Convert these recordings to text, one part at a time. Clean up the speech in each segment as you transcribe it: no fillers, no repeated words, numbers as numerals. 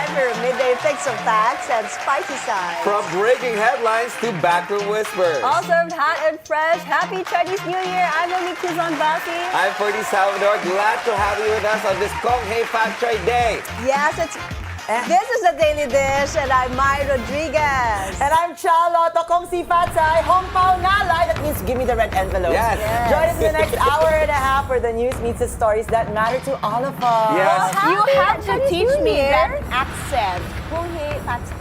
time for your midday fix of facts and spicy sides. From breaking headlines to backroom whispers. All served hot and fresh. Happy Chinese New Year. I'm Monique Tuzon. I'm Ferdi Salvador. Glad to have you with us on this Gong Xi Fa Cai day. Yes, this is the Daily Dish, and I'm Mai Rodriguez. And I'm Chal, Gong Xi Fa Cai, Hong Pao Nalai. That means give me the red envelope. Yes. Join us in the next hour and a halp where the news meets the stories that matter to all of us. Yes. You have to Chinese teach New me Year. that accent. Gong Xi Fa Cai.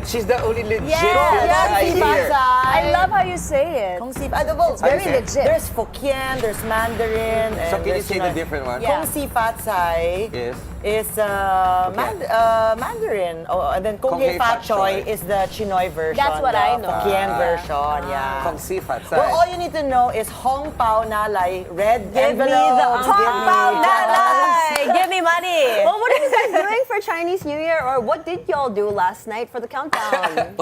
She's the only legit Yes. Thai here. I love how you say it. Gong Xi Fa, well, It's very Okay. legit. There's Fukien, there's Mandarin. So and can you there's, say the different one? Gong Xi Fa Cai Yes. is Mandarin. Oh, and then Gong Gong Xi Xi Fa Fa Choi Choi. is the Chinoy version. That's what I know. Fukien version, yeah. Gong Xi Fa Cai. Well, all you need to know is Hong Pao Nalai, red Give me the envelopes. Hong Give me Pao the- Nalai. Give me money. Well, what are you guys doing for Chinese New Year? Or what did y'all do last night for the countdown?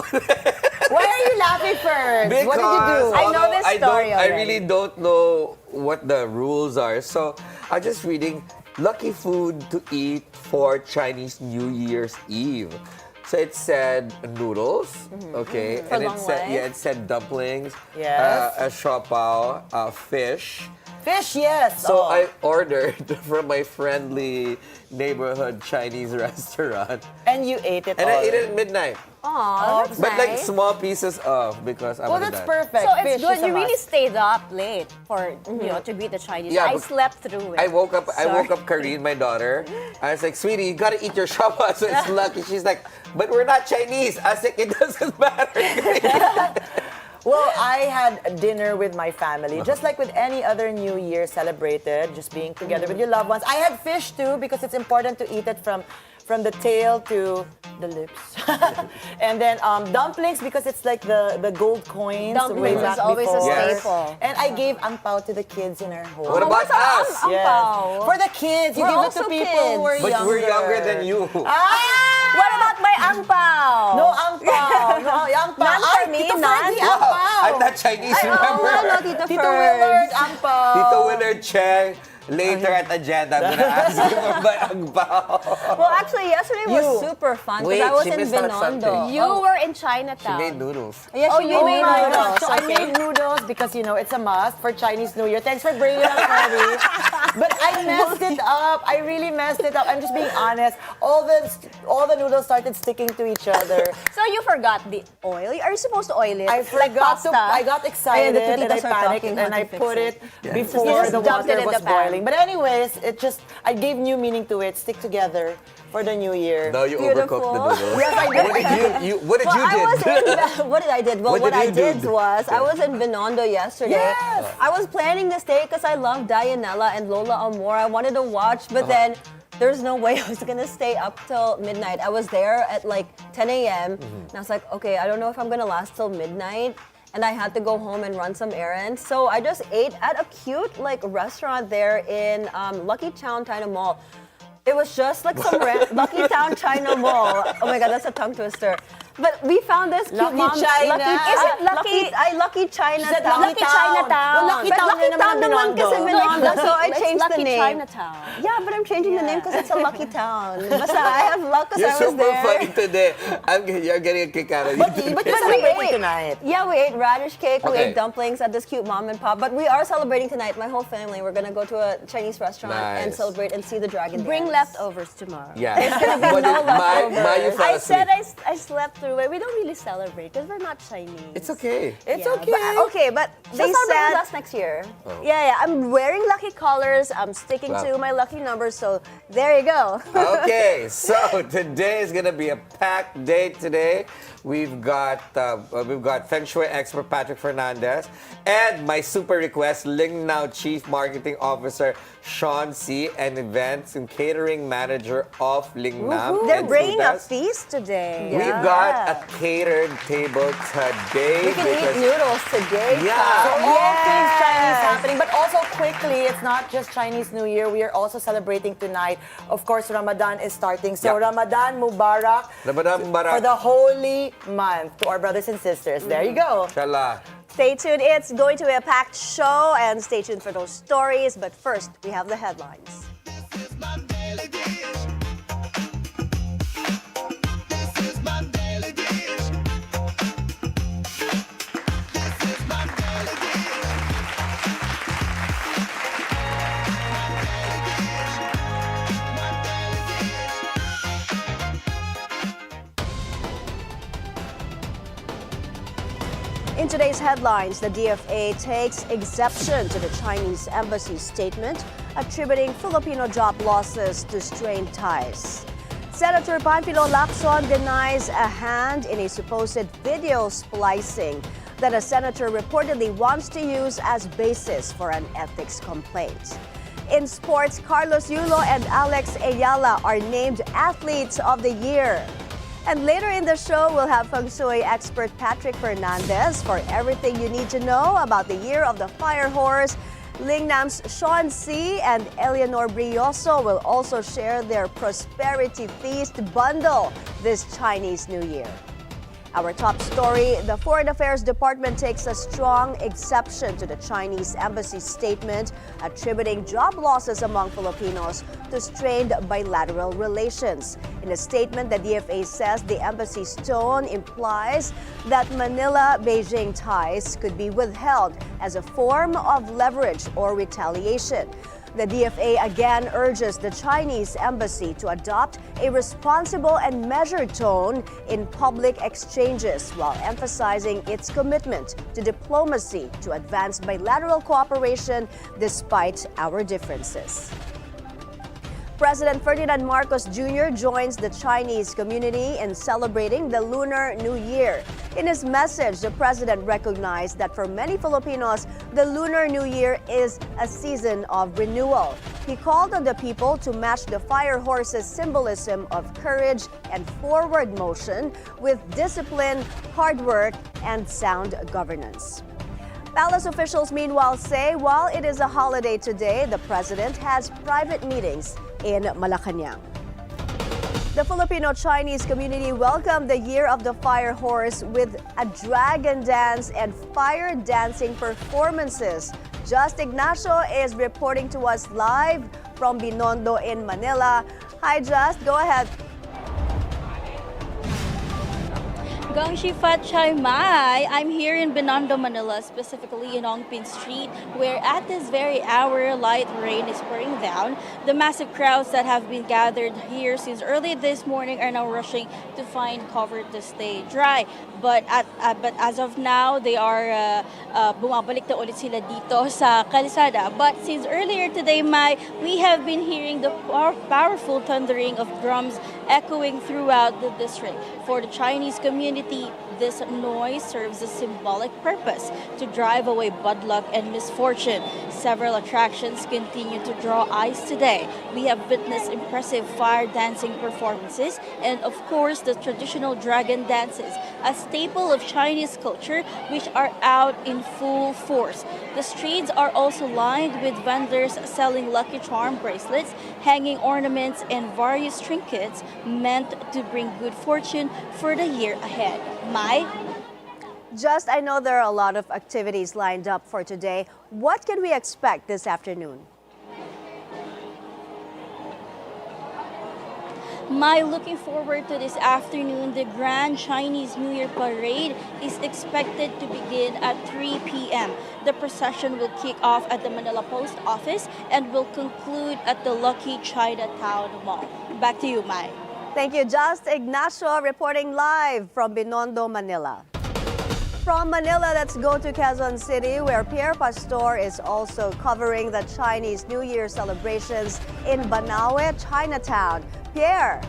Why are you laughing first? What did you do? I know this story I already. really don't know what the rules are. So I'm just reading lucky food to eat for Chinese New Year's Eve. So it said noodles, okay, For and long life. it said dumplings, Yes. a shopao, fish. Fish, yes. So Oh. I ordered from my friendly neighborhood Chinese restaurant, And you ate it and all. I ate it at midnight. Aw, that's But like nice. small pieces of because I'm Well, gonna that's die. perfect. So it's Fish good. is a You really must. stayed up late for to beat the Chinese. Yeah, I but slept through it. I woke up Sorry. Karine, my daughter. I was like, sweetie, you gotta eat your shopao, so it's lucky. She's like, but we're not Chinese. I was like, it doesn't matter. Well, I had dinner with my family, just like with any other New Year celebrated, just being together with your loved ones. I had fish too because it's important to eat it from the tail to the lips. And then dumplings because it's like the gold coins. way Dumplings back is always a before. Yes. staple. And I gave ang pao to the kids in our home. What about us? Yes. Ang pao? For the kids, you We're give it also to people kids. who are But younger. we're younger than you. Ah! What about my ang pao? No ang pao. No ang pao. None for Ay, me, Tito none? Ferdi, ang pao. I'm not Chinese, remember? no, Tito Tito Ferds. Willard, ang pao. Tito Willard Chang. Later at agenda, I'm gonna ask you for my ang pao. Well, actually, yesterday was You. super fun Wait, because I was she in missed out on Binondo. something. You were in She Chinatown. made noodles. Yes, Oh, you you made made noodles. So I Okay. made noodles because, it's a must for Chinese New Year. Thanks for bringing it up, Ferdi. But I messed it up. I really messed it up. I'm just being honest. All the noodles started sticking to each other. So you forgot the oil. Are you supposed to oil it? I like forgot to. pasta? I got excited And the and I titas are panicked talking and how I to fix put it it. before You just the dumped water it in was the pan. boiling. But anyways, I gave new meaning to it. Stick together for the new year. No, you Beautiful. overcooked the noodles. Yes, I did. What did Well, you I was do? what did I did? Well, What what, did I you do? did was I was in Binondo yesterday. Yes. I was planning to stay because I love Dianella and Lola Amor. I wanted to watch, but then there's no way I was gonna stay up till midnight. I was there at like 10 a.m. And I was like, okay, I don't know if I'm gonna last till midnight. And I had to go home and run some errands. So I just ate at a cute restaurant there in Lucky Town China Mall. It was just like some Lucky Town China Mall. Oh my God, that's a tongue twister. But we found this cute Lucky mom. China. Is it Lucky China said Town? Lucky Town. Well, Lucky But Town Lucky din naman Town ang naman kasi Binondo. Binondo. So I It's changed the Lucky name. Chinatown. Yeah, but I'm changing the name because it's a Lucky Town. Basta I have luck because You're I was super there. funny today. You're getting a kick out of But you. you're But we celebrating ate. tonight. Yeah, we ate radish cake, we Okay. ate dumplings at this cute mom and pop. But we are celebrating tonight, my whole family. We're gonna go to a Chinese restaurant and Nice. celebrate and see the dragon Bring dance. leftovers tomorrow. Yeah. no Ma, you fell I said asleep. I slept through it. We don't really celebrate because we're not Chinese. It's okay. It's Yeah, okay. But They they celebrate said with us next year. Yeah, I'm wearing lucky colors. I'm sticking Wow. to my lucky numbers. So there you go. Okay, so today is gonna be a packed day today. We've got Feng Shui expert Patrick Fernandez and my super request Ling now Chief Marketing Officer Shaun Si and Events and Catering Manager of Ling Nam. They're and bringing a Frutas. feast today. We've got a catered table today. We can eat because- noodles today. Yeah. So Chal. all things Chinese happening, but also quickly, it's not just Chinese New Year. We are also celebrating tonight. Of course, Ramadan is starting. So Yeah. Ramadan Mubarak Ramadan Mubarak. for the holy month to our brothers and sisters. There you go. Inshallah. Stay tuned. It's going to be a packed show, and stay tuned for those stories. But first, we have the headlines. In today's headlines, the DFA takes exception to the Chinese embassy's statement attributing Filipino job losses to strained ties. Senator Panfilo Lacson denies a hand in a supposed video splicing that a senator reportedly wants to use as basis for an ethics complaint. In sports, Carlos Yulo and Alex Ayala are named Athletes of the Year. And later in the show, we'll have Feng Shui expert Patrick Fernandez for everything you need to know about the Year of the Fire Horse. Lingnam's Shaun Si and Eleanor Brioso will also share their Prosperity Feast bundle this Chinese New Year. Our top story, the Foreign Affairs Department takes a strong exception to the Chinese embassy's statement attributing job losses among Filipinos to strained bilateral relations. In a statement, the DFA says the embassy's tone implies that Manila-Beijing ties could be withheld as a form of leverage or retaliation. The DFA again urges the Chinese embassy to adopt a responsible and measured tone in public exchanges while emphasizing its commitment to diplomacy to advance bilateral cooperation despite our differences. President Ferdinand Marcos Jr. joins the Chinese community in celebrating the Lunar New Year. In his message, the president recognized that for many Filipinos, the Lunar New Year is a season of renewal. He called on the people to match the fire horse's symbolism of courage and forward motion with discipline, hard work, and sound governance. Palace officials meanwhile say while it is a holiday today, the president has private meetings in Malacanang. The Filipino-Chinese community welcomed the Year of the Fire Horse with a dragon dance and fire dancing performances. Just Ignacio is reporting to us live from Binondo in Manila. Hi, Just. Go ahead. Gong Xi Fa Cai Mai. I'm here in Binondo, Manila, specifically in Ongpin Street, where at this very hour, light rain is pouring down. The massive crowds that have been gathered here since early this morning are now rushing to find cover to stay dry. But as of now, they are bumabalik na ulit sila dito sa kalsada. But since earlier today, Mai, we have been hearing the powerful thundering of drums echoing throughout the district. For the Chinese community, this noise serves a symbolic purpose to drive away bad luck and misfortune. Several attractions continue to draw eyes today. We have witnessed impressive fire dancing performances and, of course, the traditional dragon dances, a staple of Chinese culture, which are out in full force. The streets are also lined with vendors selling lucky charm bracelets, hanging ornaments, and various trinkets meant to bring good fortune for the year ahead. Mai? Just, I know there are a lot of activities lined up for today. What can we expect this afternoon? Mai, looking forward to this afternoon. The Grand Chinese New Year Parade is expected to begin at 3 p.m. The procession will kick off at the Manila Post Office and will conclude at the Lucky Chinatown Mall. Back to you, Mai. Thank you, Just Ignacio, reporting live from Binondo, Manila. From Manila, let's go to Quezon City, where Pierre Pastor is also covering the Chinese New Year celebrations in Banawe, Chinatown. Pierre.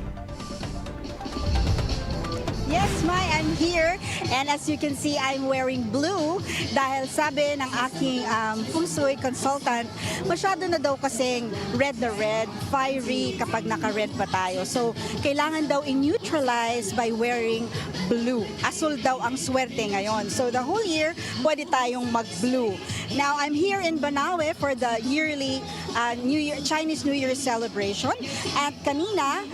Yes, Mai, I'm here. And as you can see, I'm wearing blue dahil sabi ng aking Feng Shui consultant, masyado na daw kasing red na red, fiery kapag naka-red pa tayo. So, kailangan daw i-neutralize by wearing blue. Asul daw ang swerte ngayon. So, the whole year, pwede tayong mag-blue. Now, I'm here in Banawe for the yearly Chinese New Year celebration. At kanina,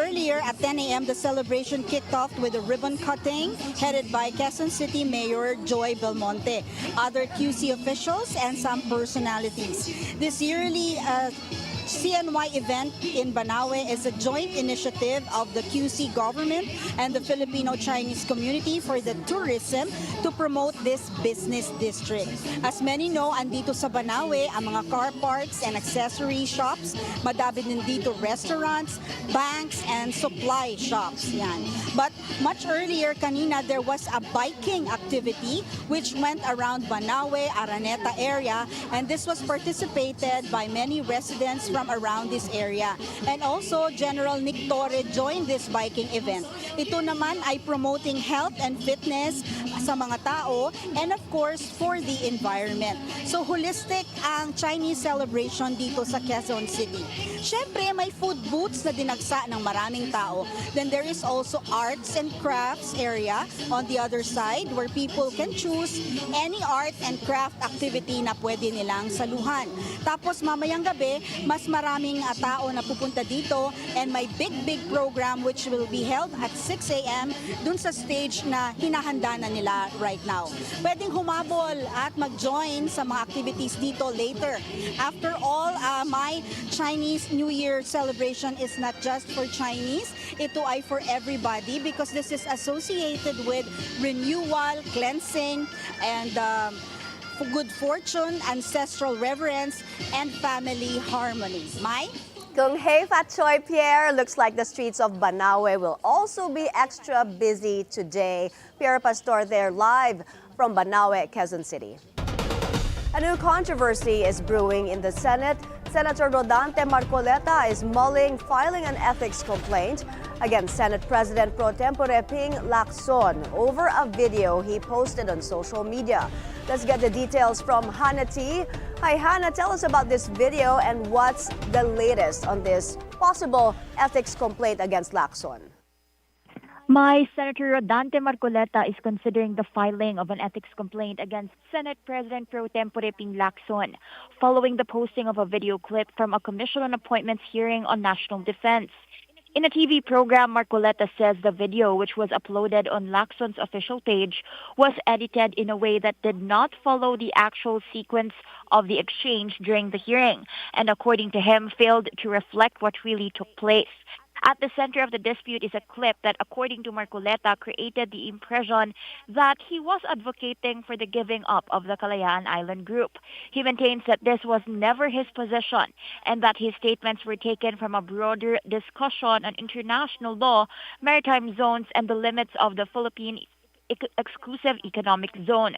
earlier at 10 a.m., the celebration kicked off with a ribbon cutting headed by Quezon City Mayor Joy Belmonte, other QC officials, and some personalities. This yearly CNY event in Banawe is a joint initiative of the QC government and the Filipino-Chinese community for the tourism to promote this business district. As many know, andito sa Banawe ang mga car parts and accessory shops. Madami din dito restaurants, banks, and supply shops. Yan. But much earlier kanina, there was a biking activity which went around Banawe, Araneta area, and this was participated by many residents from around this area. And also, General Nick Torre joined this biking event. Ito naman ay promoting health and fitness sa mga tao and of course for the environment. So holistic ang Chinese celebration dito sa Quezon City. Siyempre, may food booths na dinagsa ng maraming tao. Then there is also arts and crafts area on the other side where people can choose any art and craft activity na pwede nilang saluhan. Tapos mamayang gabi, mas maraming tao na pupunta dito and may big program which will be held at 6 a.m. dun sa stage na hinahanda na nila right now. Pwedeng humabol at mag-join sa mga activities dito later. After all, my Chinese New Year celebration is not just for Chinese. Ito ay for everybody because this is associated with renewal, cleansing, and good fortune, ancestral reverence, and family harmony. Mai? Gong Xi Fa Cai, Pierre, looks like the streets of Banawe will also be extra busy today. Pierre Pastor there live from Banawe, Quezon City. A new controversy is brewing in the Senate. Senator Rodante Marcoleta is mulling filing an ethics complaint against Senate President Pro Tempore Ping Lacson over a video he posted on social media. Let's get the details from Hannah T. Hi Hannah, tell us about this video and what's the latest on this possible ethics complaint against Lacson. My Senator Rodante Marcoleta is considering the filing of an ethics complaint against Senate President Pro Tempore Ping Lacson following the posting of a video clip from a Commission on Appointments hearing on national defense. In a TV program, Marcoleta says the video, which was uploaded on Lacson's official page, was edited in a way that did not follow the actual sequence of the exchange during the hearing, and according to him, failed to reflect what really took place. At the center of the dispute is a clip that, according to Marcoleta, created the impression that he was advocating for the giving up of the Kalayaan Island group. He maintains that this was never his position and that his statements were taken from a broader discussion on international law, maritime zones, and the limits of the Philippine exclusive economic zone.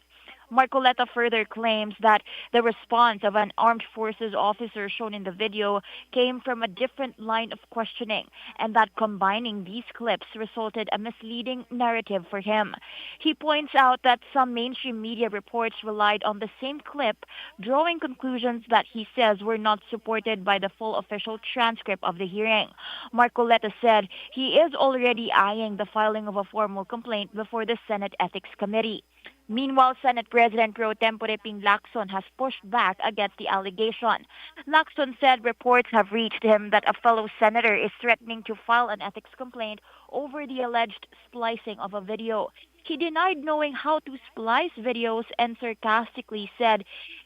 Marcoleta further claims that the response of an armed forces officer shown in the video came from a different line of questioning and that combining these clips resulted a misleading narrative for him. He points out that some mainstream media reports relied on the same clip, drawing conclusions that he says were not supported by the full official transcript of the hearing. Marcoleta said he is already eyeing the filing of a formal complaint before the Senate Ethics Committee. Meanwhile, Senate President Pro Tempore Ping Lacson has pushed back against the allegation. Lacson said reports have reached him that a fellow senator is threatening to file an ethics complaint over the alleged splicing of a video. He denied knowing how to splice videos and sarcastically said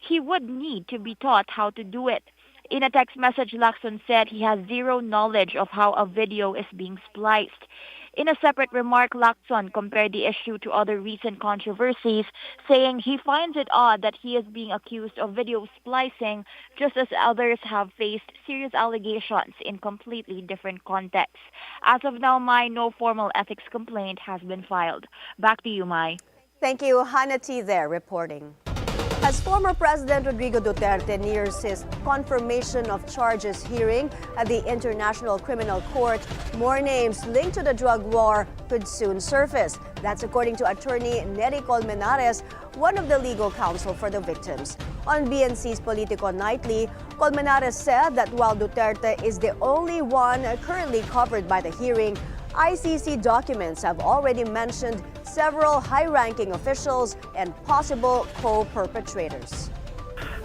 he would need to be taught how to do it. In a text message, Lacson said he has zero knowledge of how a video is being spliced. In a separate remark, Lacson compared the issue to other recent controversies, saying he finds it odd that he is being accused of video splicing, just as others have faced serious allegations in completely different contexts. As of now, Mai, no formal ethics complaint has been filed. Back to you, Mai. Thank you, Hannah T. there reporting. As former President Rodrigo Duterte nears his confirmation of charges hearing at the International Criminal Court, more names linked to the drug war could soon surface. That's according to attorney Nery Colmenares, one of the legal counsel for the victims. On BNC's Politico Nightly, Colmenares said that while Duterte is the only one currently covered by the hearing, ICC documents have already mentioned several high-ranking officials and possible co-perpetrators.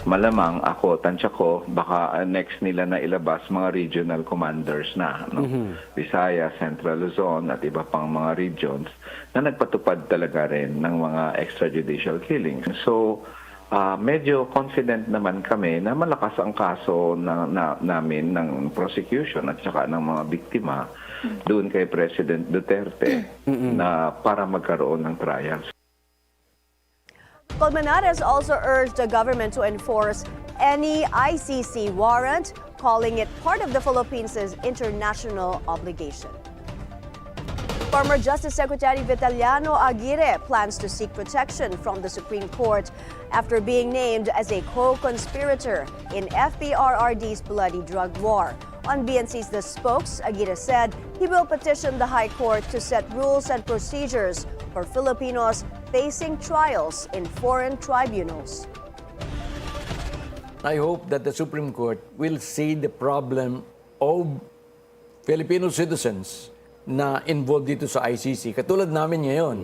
Malamang ako, tansya ko, baka next nila na ilabas mga regional commanders na, no? Visayas, Central Luzon at iba pang mga regions na nagpatupad talaga rin ng mga extrajudicial killings. So, medyo confident naman kami na malakas ang kaso namin ng prosecution at saka ng mga biktima doon kay President Duterte na para magkaroon ng trials. Colmenares also urged the government to enforce any ICC warrant, calling it part of the Philippines' international obligation. Former Justice Secretary Vitaliano Aguirre plans to seek protection from the Supreme Court after being named as a co-conspirator in FPRRD's bloody drug war. On BNC's The Spokes, Aguirre said he will petition the High Court to set rules and procedures for Filipinos facing trials in foreign tribunals. I hope that the Supreme Court will see the problem of Filipino citizens na involved dito sa ICC. Katulad namin ngayon.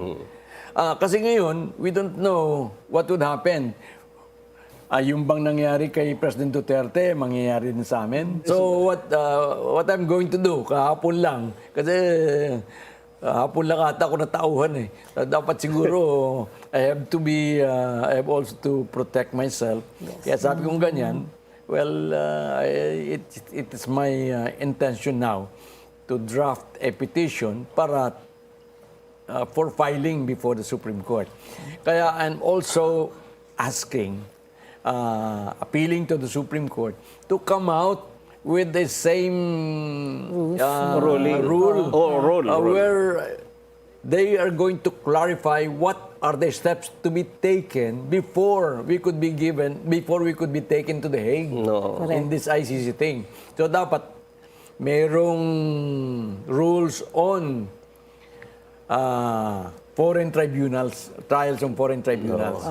Kasi ngayon, we don't know what would happen. Yung bang nangyari kay President Duterte, mangyayari din sa amin. So what I'm going to do, kahapon lang, kasi hapon lang ata ako natauhan eh. Dapat siguro, I have also to protect myself. Kaya sabi kong ganyan, well, it is my intention now to draft a petition para for filing before the Supreme Court. Kaya I'm also asking, appealing to the Supreme Court to come out with the same rule where they are going to clarify what are the steps to be taken before we could be taken to the Hague in this ICC thing. So dapat merong rules on foreign tribunals, trials on foreign tribunals.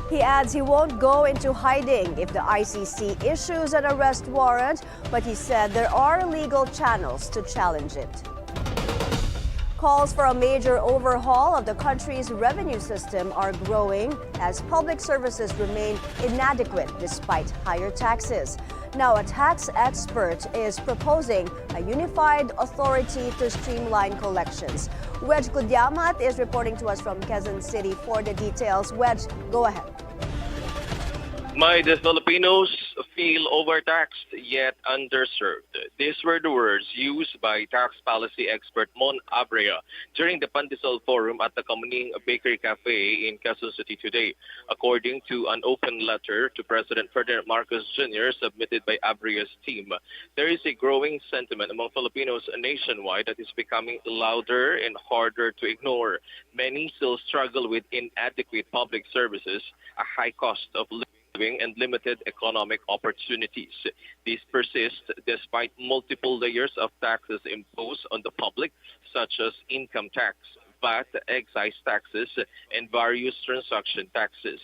He adds he won't go into hiding if the ICC issues an arrest warrant, but he said there are legal channels to challenge it. Calls for a major overhaul of the country's revenue system are growing as public services remain inadequate despite higher taxes. Now, a tax expert is proposing a unified authority to streamline collections. Wedge Kudyamat is reporting to us from Quezon City for the details. Wedge, go ahead. The Filipinos feel overtaxed yet underserved. These were the words used by tax policy expert Mon Abrea during the Pandesal Forum at the Kamuning Bakery Cafe in Quezon City today. According to an open letter to President Ferdinand Marcos Jr. submitted by Abrea's team, there is a growing sentiment among Filipinos nationwide that is becoming louder and harder to ignore. Many still struggle with inadequate public services, a high cost of living, and limited economic opportunities. These persist despite multiple layers of taxes imposed on the public, such as income tax, VAT, excise taxes, and various transaction taxes.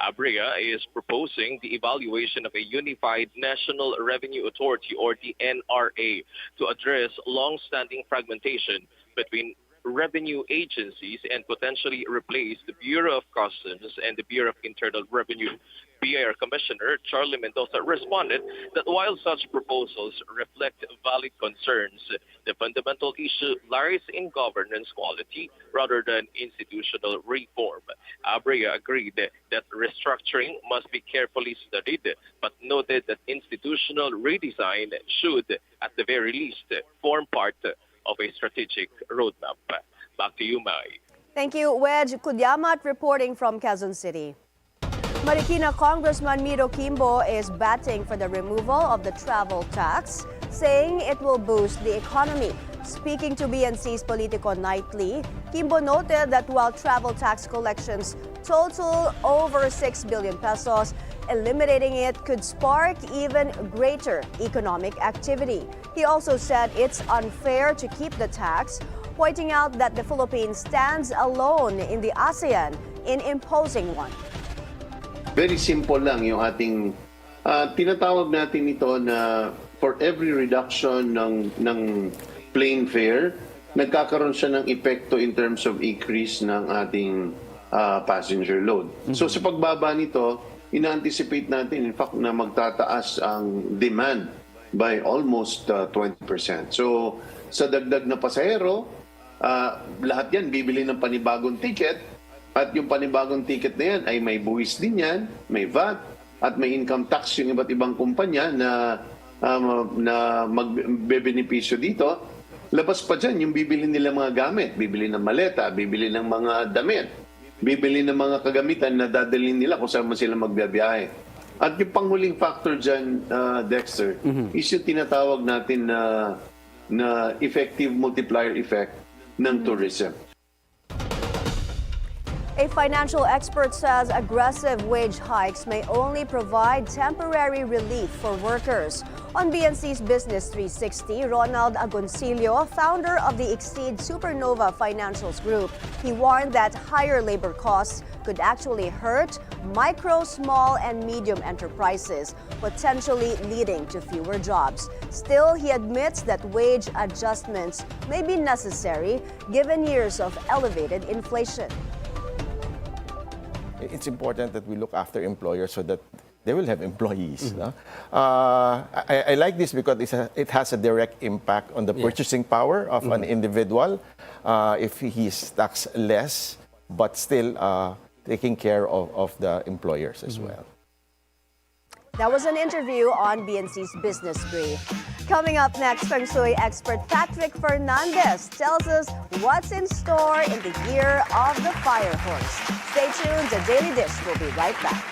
Abrea is proposing the evaluation of a unified National Revenue Authority, or the NRA, to address long-standing fragmentation between revenue agencies and potentially replace the Bureau of Customs and the Bureau of Internal Revenue. BIR Commissioner Charlie Mendoza responded that while such proposals reflect valid concerns, the fundamental issue lies in governance quality rather than institutional reform. Abrea agreed that restructuring must be carefully studied, but noted that institutional redesign should, at the very least, form part of a strategic roadmap. Back to you, Mai. Thank you, Wedge Kudyamat, reporting from Quezon City. Marikina Congressman Miro Kimbo is batting for the removal of the travel tax, saying it will boost the economy. Speaking to BNC's Politico Nightly, Kimbo noted that while travel tax collections total over 6 billion pesos, eliminating it could spark even greater economic activity. He also said it's unfair to keep the tax, pointing out that the Philippines stands alone in the ASEAN in imposing one. Very simple lang yung ating tinatawag natin ito na for every reduction ng plane fare, nagkakaroon siya ng epekto in terms of increase ng ating passenger load. So sa pagbaba nito, ina-anticipate natin in fact na magtataas ang demand by almost 20%. So sa dagdag na pasahero, lahat yan bibili ng panibagong ticket At yung panibagong ticket na yan ay may buwis din yan, may VAT, at may income tax yung iba't ibang kumpanya na magbebenepisyo dito. Labas pa dyan yung bibili nila mga gamit, bibili ng maleta, bibili ng mga damit, bibili ng mga kagamitan na dadalhin nila kung saan man sila magbiyahe. At yung panghuling factor dyan, Dexter, is yung tinatawag natin na effective multiplier effect ng tourism. A financial expert says aggressive wage hikes may only provide temporary relief for workers. On BNC's Business 360, Ronald Agoncillo, founder of the Exceed Supernova Financials Group, he warned that higher labor costs could actually hurt micro, small, and medium enterprises, potentially leading to fewer jobs. Still, he admits that wage adjustments may be necessary given years of elevated inflation. It's important that we look after employers so that they will have employees. No? I like this because it has a direct impact on the purchasing power of an individual if he is taxed less, but still taking care of the employers as well. That was an interview on BNC's Business Brief. Coming up next, Feng Shui expert Patrick Fernandez tells us what's in store in the year of the fire horse. Stay tuned, The Daily Dish will be right back.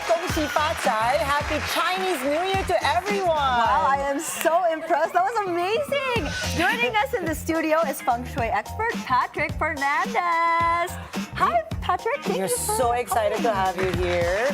Gong Xi Fa Cai. Happy Chinese New Year to everyone. Wow, I am so impressed. That was amazing. Joining us in the studio is Feng Shui expert Patrick Fernandez. Hi, Patrick. Thank We're you for so excited to have you here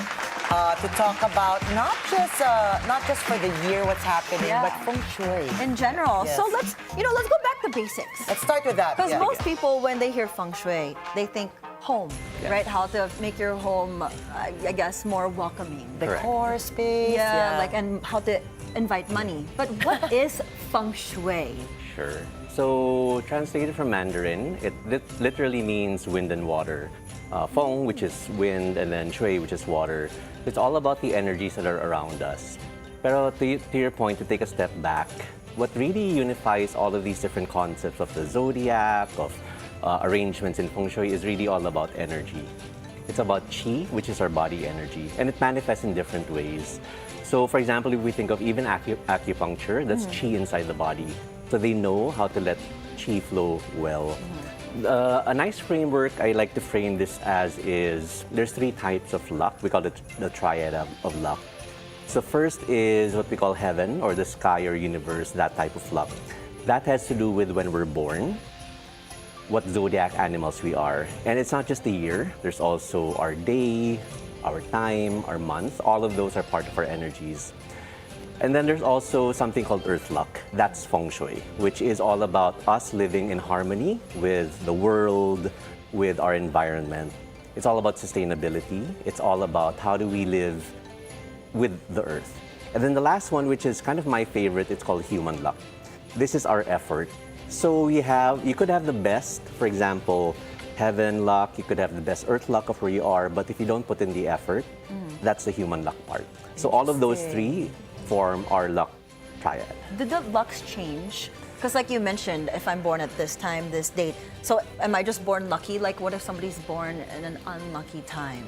to talk about not just for the year what's happening, but Feng Shui in general. Yes. So let's go back to basics. Let's start with that. Because most people, when they hear Feng Shui, they think home, right? How to make your home, I guess, more welcoming. Decor space. Yeah, and how to invite money. But what is Feng Shui? Sure. So, translated from Mandarin, it literally means wind and water. Feng, which is wind, and then Shui, which is water. It's all about the energies that are around us. Pero to your point, to take a step back, what really unifies all of these different concepts of the zodiac, of arrangements in Feng Shui is really all about energy. It's about Qi, which is our body energy, and it manifests in different ways. So, for example, if we think of even acupuncture, that's Qi inside the body. So they know how to let Qi flow well. A nice framework I like to frame this as is, there's 3 types of luck. We call it the triad of luck. So first is what we call heaven, or the sky or universe, that type of luck. That has to do with when we're born, what zodiac animals we are. And it's not just the year, there's also our day, our time, our month. All of those are part of our energies. And then there's also something called earth luck. That's Feng Shui, which is all about us living in harmony with the world, with our environment. It's all about sustainability. It's all about how do we live with the earth. And then the last one, which is kind of my favorite, it's called human luck. This is our effort. So you could have the best, for example, heaven luck, you could have the best earth luck of where you are, but if you don't put in the effort, that's the human luck part. So all of those 3 form our luck triad. Did the lucks change? Because like you mentioned, if I'm born at this time, this date, so am I just born lucky? Like what if somebody's born in an unlucky time?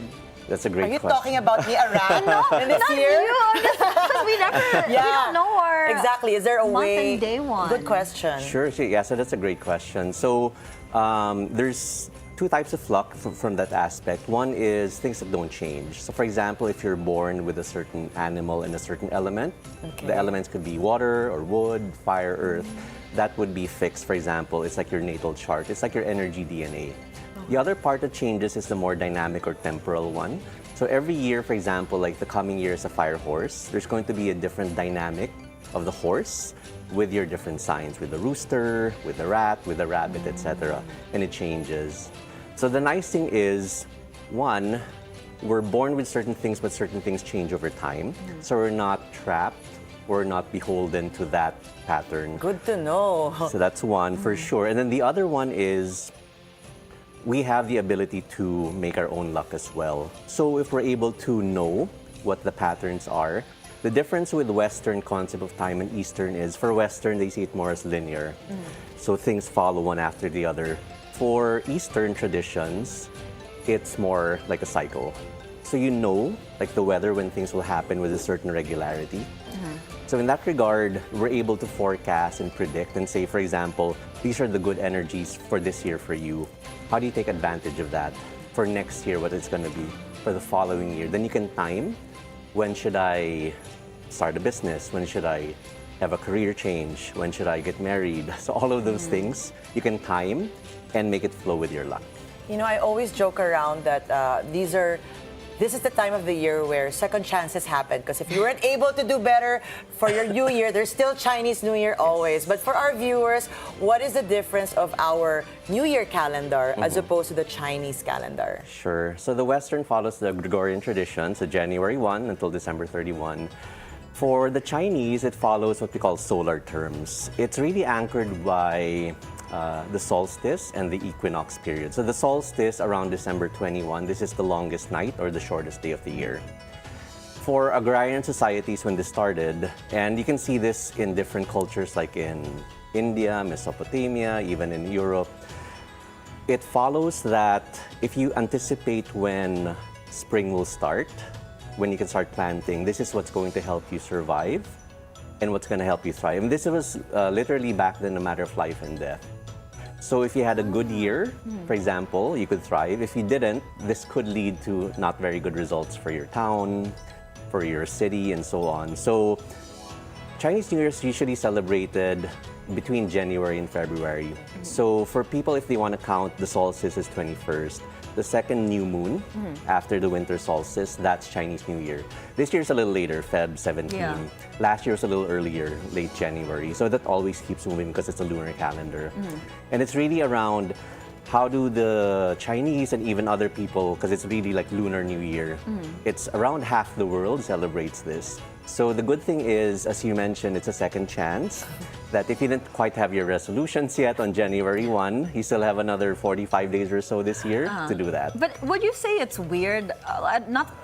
That's a great question. Are you talking about me, Aran, in this Not year? Because we don't know our Exactly. Is there a month way? and day one. Good question. Sure. Yeah, so that's a great question. So there's two types of luck from that aspect. One is things that don't change. So for example, if you're born with a certain animal and a certain element, the elements could be water or wood, fire, earth. That would be fixed, for example. It's like your natal chart. It's like your energy DNA. The other part that changes is the more dynamic or temporal one. So every year, for example, like the coming year is a fire horse, there's going to be a different dynamic of the horse with your different signs, with the rooster, with the rat, with the rabbit, etc. And it changes. So the nice thing is, one, we're born with certain things, but certain things change over time. So we're not trapped, we're not beholden to that pattern. Good to know. So that's one for sure. And then the other one is, we have the ability to make our own luck as well. So if we're able to know what the patterns are, the difference with Western concept of time and Eastern is, for Western, they see it more as linear. So things follow one after the other. For Eastern traditions, it's more like a cycle. So you know, like the weather, when things will happen with a certain regularity. So in that regard, we're able to forecast and predict and say, for example, these are the good energies for this year for you. How do you take advantage of that? For next year, what it's going to be for the following year. Then you can time, when should I start a business? When should I have a career change? When should I get married? So all of those things, you can time and make it flow with your luck. You know, I always joke around that this is the time of the year where second chances happen. Because if you weren't able to do better for your New Year, there's still Chinese New Year always. But for our viewers, what is the difference of our New Year calendar as opposed to the Chinese calendar? Sure. So the Western follows the Gregorian tradition, so January 1 until December 31. For the Chinese, it follows what we call solar terms. It's really anchored by the solstice and the equinox period. So the solstice around December 21, this is the longest night or the shortest day of the year. For agrarian societies when this started, and you can see this in different cultures like in India, Mesopotamia, even in Europe, it follows that if you anticipate when spring will start, when you can start planting, this is what's going to help you survive and what's going to help you thrive. And this was literally back then a matter of life and death. So if you had a good year, for example, you could thrive. If you didn't, this could lead to not very good results for your town, for your city, and so on. So Chinese New Year is usually celebrated between January and February. So for people, if they want to count, the solstice is 21st. The second new moon after the winter solstice, that's Chinese New Year. This year's a little later, Feb 17. Yeah. Last year was a little earlier, late January. So that always keeps moving because it's a lunar calendar. And it's really around how do the Chinese and even other people, because it's really like Lunar New Year, it's around half the world celebrates this. So the good thing is, as you mentioned, it's a second chance. That if you didn't quite have your resolutions yet on January 1, you still have another 45 days or so this year to do that. But would you say it's weird?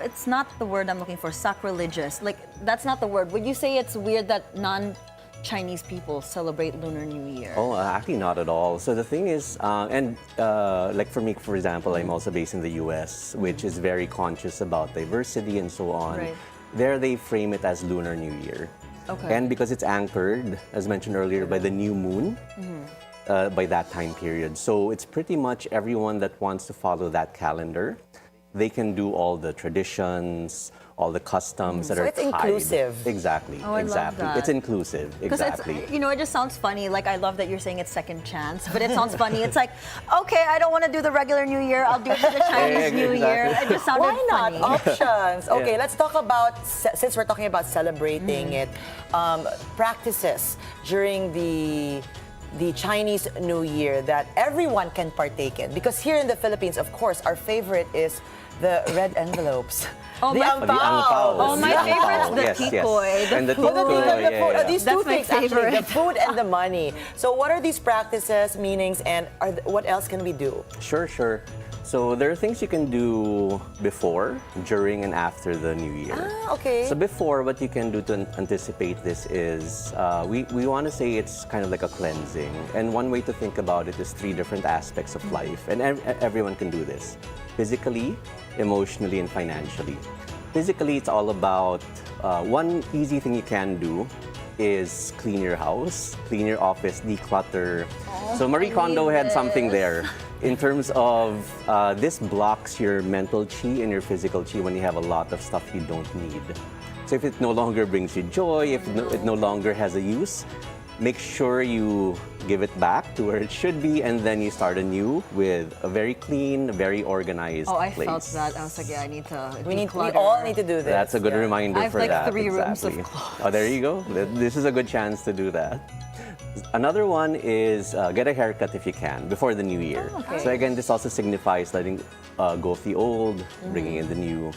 It's not the word I'm looking for, sacrilegious. Like, that's not the word. Would you say it's weird that non-Chinese people celebrate Lunar New Year? Oh, actually not at all. So the thing is, like for me, for example, I'm also based in the US, which is very conscious about diversity and so on. Right. There they frame it as Lunar New Year. Okay. And because it's anchored, as mentioned earlier, by the new moon, by that time period. So it's pretty much everyone that wants to follow that calendar. They can do all the traditions, all the customs that So are it's tied. inclusive. Exactly, Oh, I love exactly. that. It's inclusive, Because exactly. it's, it just sounds funny. Like, I love that you're saying it's second chance, but it sounds funny. It's like, okay, I don't want to do the regular New Year. I'll do it for the Chinese New Year. It just sounded Why not? funny. Options. Okay, let's talk about, since we're talking about celebrating it, practices during the Chinese New Year that everyone can partake in. Because here in the Philippines, of course, our favorite is the red envelopes. Oh, the my- ang The ang pao. Oh, my The ang favorite's pao. the Yes, yes. tikoy, the And the food. tikoy, yeah. These That's two my things, actually, the favorite. food and the money. So what are these practices, meanings, and what else can we do? Sure, sure. So there are things you can do before, during, and after the New Year. Okay. So before, what you can do to anticipate this is, we want to say it's kind of like a cleansing. And one way to think about it is 3 different aspects of life. And everyone can do this. Physically, emotionally, and financially. Physically, it's all about, one easy thing you can do is clean your house, clean your office, declutter. So Marie Kondo had something there. in terms of this blocks your mental chi and your physical chi when you have a lot of stuff you don't need. So if it no longer brings you joy, if it no longer has a use, make sure you give it back to where it should be, and then you start anew with a very clean, very organized I place. felt that. I was like, yeah, I need to We all need to do this. That's a good reminder I have for like that. 3 rooms of exactly. clothes. Oh, there you go. This is a good chance to do that. Another one is get a haircut if you can before the new year. okay. So again, this also signifies letting go of the old, bringing in the new.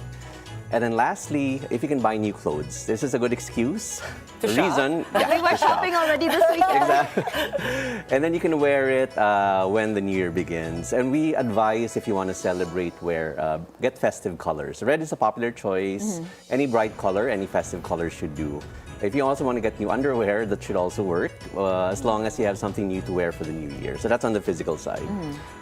And then lastly, if you can buy new clothes, this is a good excuse. The reason, We were to shop. shopping already this weekend. Exactly. And then you can wear it when the new year begins. And we advise, if you want to celebrate, get festive colors. Red is a popular choice. Any bright color, any festive color should do. If you also want to get new underwear, that should also work, as long as you have something new to wear for the new year. So that's on the physical side.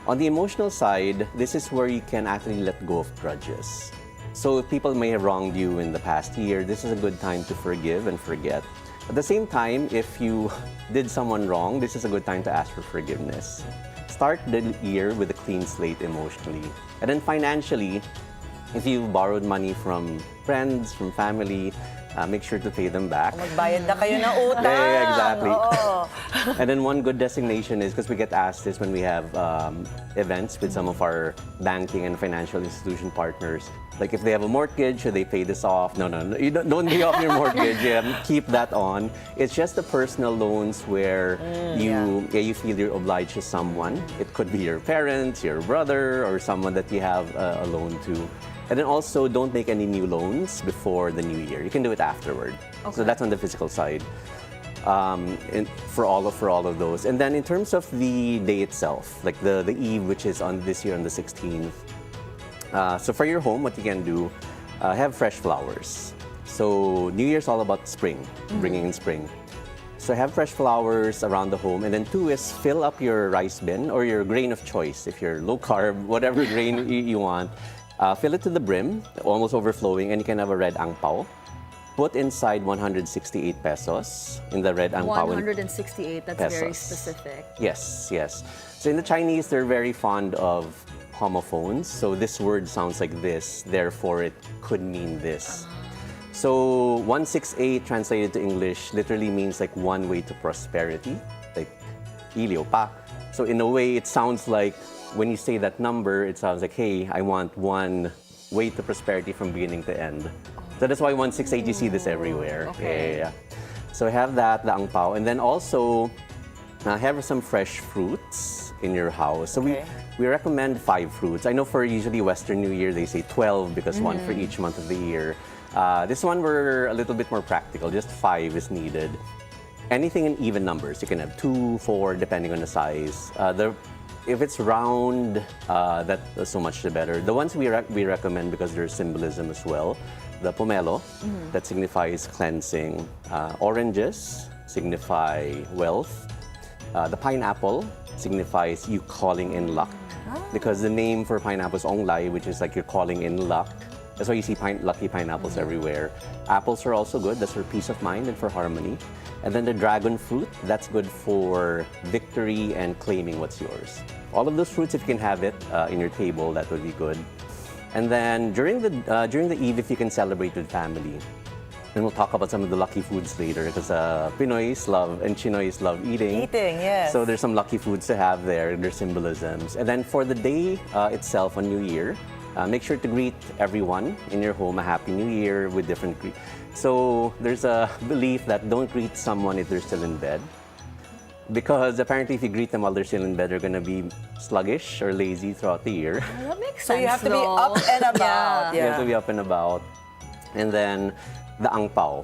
On the emotional side, this is where you can actually let go of grudges. So if people may have wronged you in the past year, this is a good time to forgive and forget. At the same time, if you did someone wrong, this is a good time to ask for forgiveness. Start the year with a clean slate emotionally. And then financially, if you borrowed money from friends, from family, make sure to pay them back. Magbayad na kayo ng utang. Yeah, exactly. Oo. And then one good designation is, because we get asked this when we have events with some of our banking and financial institution partners, like if they have a mortgage, should they pay this off? No, you don't pay off your mortgage. Keep that on. It's just the personal loans where you feel you're obliged to someone. It could be your parents, your brother, or someone that you have a loan to. And then also, don't make any new loans before the new year. You can do it afterward. Okay. So that's on the physical side. For all of those. And then in terms of the day itself, like the eve, which is on this year on the 16th. So for your home, what you can do, have fresh flowers. So New Year's all about spring, bringing in spring. So have fresh flowers around the home. And then 2 is fill up your rice bin or your grain of choice. If you're low carb, whatever grain you want, fill it to the brim, almost overflowing, and you can have a red ang pao. Put inside 168 pesos in the red ang pao. 168, that's pesos. very specific. Yes. So in the Chinese, they're very fond of homophones. So this word sounds like this, therefore it could mean this. So 168 translated to English literally means like one way to prosperity, like ilio pa. So in a way, it sounds like when you say that number, it sounds like, hey, I want one way to prosperity from beginning to end. So that's why 168, you see this everywhere. Okay. Yeah. So have that, the ang pao. And then also, have some fresh fruits in your house. So we recommend 5 fruits. I know for usually Western New Year, they say 12 because one for each month of the year. This one, we're a little bit more practical. Just 5 is needed. Anything in even numbers. You can have 2, 4, depending on the size. If it's round, that's so much the better. The ones we recommend because there's symbolism as well. The pomelo, that signifies cleansing. Oranges signify wealth. The pineapple signifies you calling in luck. Because the name for pineapple is onglai, which is like you're calling in luck. That's why you see lucky pineapples everywhere. Apples are also good. That's for peace of mind and for harmony. And then the dragon fruit, that's good for victory and claiming what's yours. All of those fruits, if you can have it in your table, that would be good. And then during the eve, if you can celebrate with family. And we'll talk about some of the lucky foods later because Pinoys love and Chinoys love eating. Yes. So there's some lucky foods to have there. There's symbolisms. And then for the day itself on New Year, make sure to greet everyone in your home a Happy New Year with different So there's a belief that don't greet someone if they're still in bed. Because apparently if you greet them while they're still in bed, they're going to be sluggish or lazy throughout the year. That makes sense. So you have to be up and about. You have to be up and about. And then the ang pao,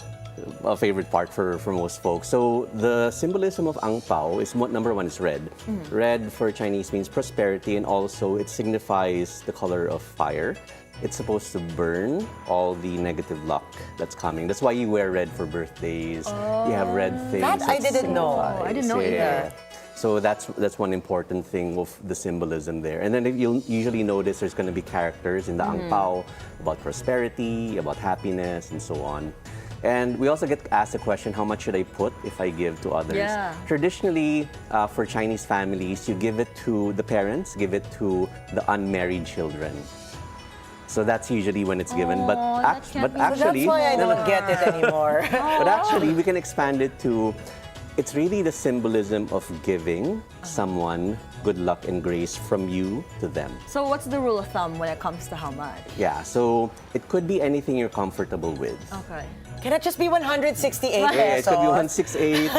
a favorite part for most folks. So the symbolism of ang pao is number 1 is red. Red for Chinese means prosperity, and also it signifies the color of fire. It's supposed to burn all the negative luck that's coming. That's why you wear red for birthdays. You have red things. That I didn't know. I didn't know either. So that's one important thing of the symbolism there. And then you'll usually notice there's going to be characters in the ang pao about prosperity, about happiness, and so on. And we also get asked the question, how much should I put if I give to others? Yeah. Traditionally, for Chinese families, you give it to the parents, give it to the unmarried children. So that's usually when it's given. But actually, So that's why I don't get it anymore. but actually, we can expand it to, it's really the symbolism of giving someone good luck and grace from you to them. So what's the rule of thumb when it comes to how much? Yeah, so it could be anything you're comfortable with. Okay. Can it just be 168 Yeah, it pesos? could be 168.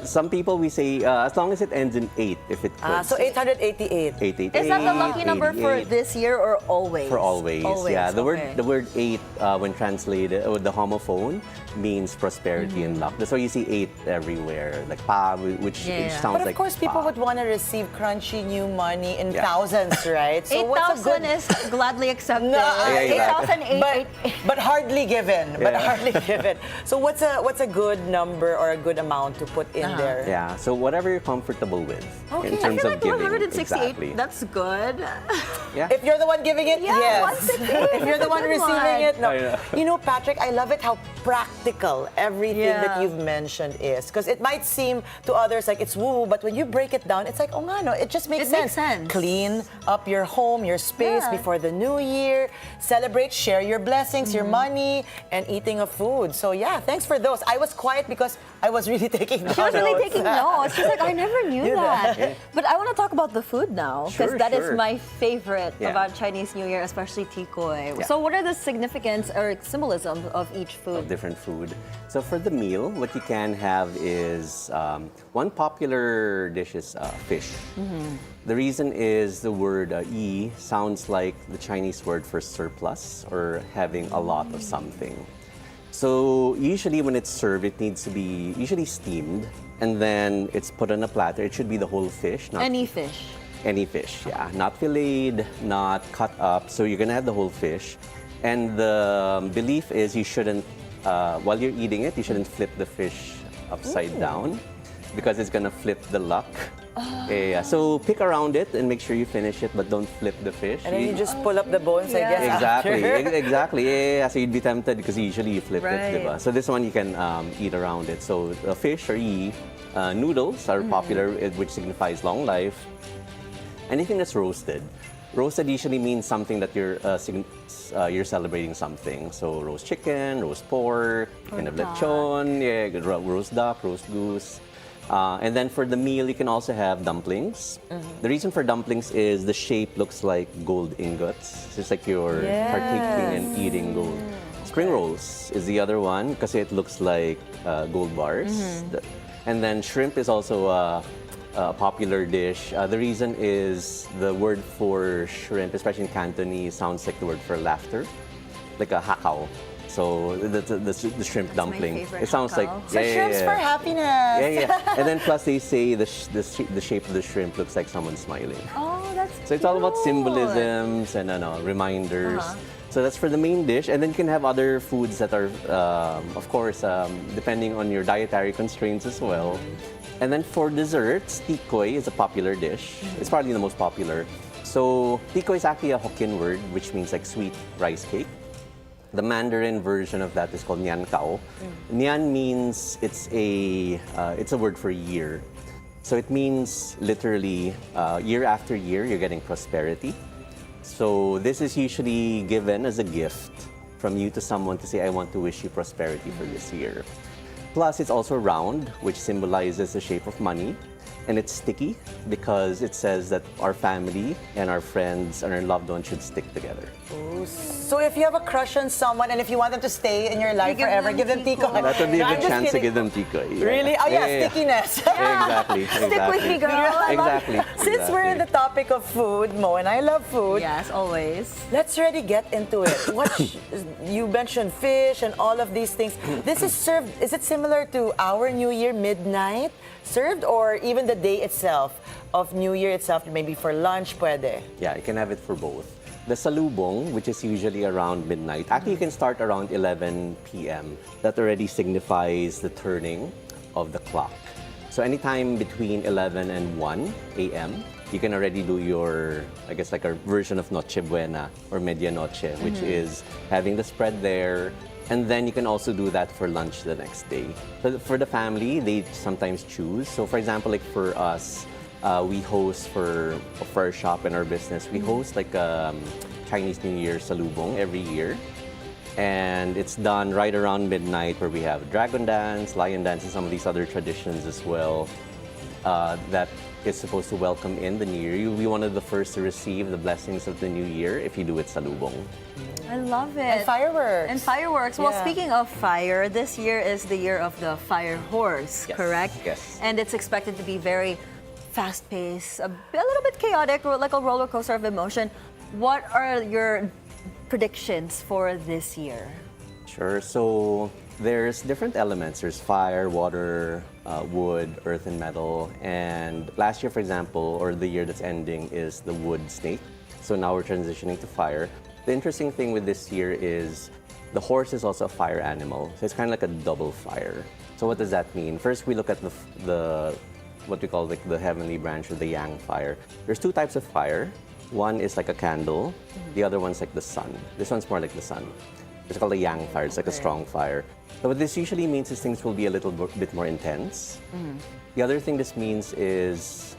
Some people we say as long as it ends in 8, if it could. So 888. 888. Is that the lucky number for 88. this year or always? For always. Yeah, the okay. word 8 when translated with the homophone means prosperity and luck. That's why you see 8 everywhere, like pa, which sounds But of like course, people pa. would want to receive crunchy new money in thousands, right? So what's a 8,000 good... is gladly accepted. Yeah, 8,000, but hardly given. But hardly given. So what's a good number or a good amount to put in there? Yeah, so whatever you're comfortable with in I terms feel of like giving. 168, Exactly. that's good. Yeah. If you're the one giving it, Yeah, yes. 168, If you're the one that's a good receiving one. it, no. I know. You know, Patrick, I love it how practical everything that Yeah. you've mentioned is. Because it might seem to others like it's woo-woo, but when you break it down, it's like, oh nga, no, it just makes It sense. makes sense. Clean up your home, your space Yeah. before the new year. Celebrate, share your blessings, your money, and eating of food. So yeah, thanks for those. I was quiet because I was really taking notes. She was really taking notes. She's like, I never knew Knew that. that. But I want to talk about the food now, because Sure, that is sure. my favorite Yeah. about Chinese New Year, especially tikoy. Yeah. So what are the significance or symbolism of each Of food? different food. So for the meal, what you can have is one popular dish is fish. The reason is the word yi sounds like the Chinese word for surplus or having a lot of something. So usually when it's served, it needs to be usually steamed and then it's put on a platter. It should be the whole fish, not Any fish. any fish, yeah. Not filleted, not cut up. So you're gonna have the whole fish. And the belief is you shouldn't, while you're eating it, you shouldn't flip the fish upside down because it's gonna flip the luck. Yeah, so pick around it and make sure you finish it, but don't flip the fish. And then you just pull up the bones, I guess. Exactly, after. exactly. Yeah, so you'd be tempted because usually you flip it, Right. diba? So this one you can eat around it. So fish or yi, noodles are popular, which signifies long life. Anything that's roasted. Roasted usually means something that you're celebrating something. So roast chicken, roast pork, kind of lechon, yeah, roast duck, roast goose. And then for the meal, you can also have dumplings. The reason for dumplings is the shape looks like gold ingots. It's just like you're partaking and eating gold. Spring rolls is the other one because it looks like gold bars. And then shrimp is also a popular dish. The reason is the word for shrimp, especially in Cantonese, sounds like the word for laughter, like a hakao. So the shrimp dumpling. favorite, It sounds like hakao. So shrimps for happiness. yeah. And then plus they say the shape of the shrimp looks like someone smiling. Oh, that's So it's all about cute. symbolisms and reminders. So that's for the main dish. And then you can have other foods that are, of course, depending on your dietary constraints as well. And then for desserts, tikoy is a popular dish. It's probably the most popular. So tikoy is actually a Hokkien word, which means like sweet rice cake. The Mandarin version of that is called Nian Kao. Nian means it's a word for year. So it means literally year after year you're getting prosperity. So this is usually given as a gift from you to someone to say, I want to wish you prosperity for this year. Plus it's also round, which symbolizes the shape of money. And it's sticky because it says that our family and our friends and our loved ones should stick together. So if you have a crush on someone and if you want them to stay in your life forever, give them tikoy. That would be No, a I'm good just chance to kidding. give them tikoy. Yeah. Really? Oh yeah, stickiness. Exactly. Stick with me, girl. I love Exactly. Since we're in the topic of food, Mo, and I love food, Yes, always. let's really get into it. You mentioned fish and all of these things. This is served, is it similar to our New Year midnight served or even the day itself of New Year itself, maybe for lunch, pwede? Yeah, you can have it for both. The salubong, which is usually around midnight, actually you can start around 11 p.m. That already signifies the turning of the clock. So anytime between 11 and 1 a.m., you can already do your, I guess, like a version of Noche Buena or Medianoche, which is having the spread there. And then you can also do that for lunch the next day. So for the family, they sometimes choose. So for example, like for us, we host for our shop and our business, we host like Chinese New Year salubong every year. And it's done right around midnight where we have dragon dance, lion dance, and some of these other traditions as well that is supposed to welcome in the new year. You'll be one of the first to receive the blessings of the new year if you do it salubong. I love it. And fireworks. And fireworks. Well, Yeah. speaking of fire, this year is the year of the fire horse, Yes, correct? yes. And it's expected to be very fast-paced, a little bit chaotic, like a roller coaster of emotion. What are your predictions for this year? Sure. So there's different elements. There's fire, water, wood, earth, and metal. And last year, for example, or the year that's ending, is the wood snake. So now we're transitioning to fire. The interesting thing with this year is the horse is also a fire animal. So it's kind of like a double fire. So what does that mean? First, we look at the what we call like the heavenly branch or the yang fire. There's two types of fire. One is like a candle. The other one's like the sun. This one's more like the sun. It's called a yang fire. It's like a strong fire. So what this usually means is things will be a little bit more intense. The other thing this means is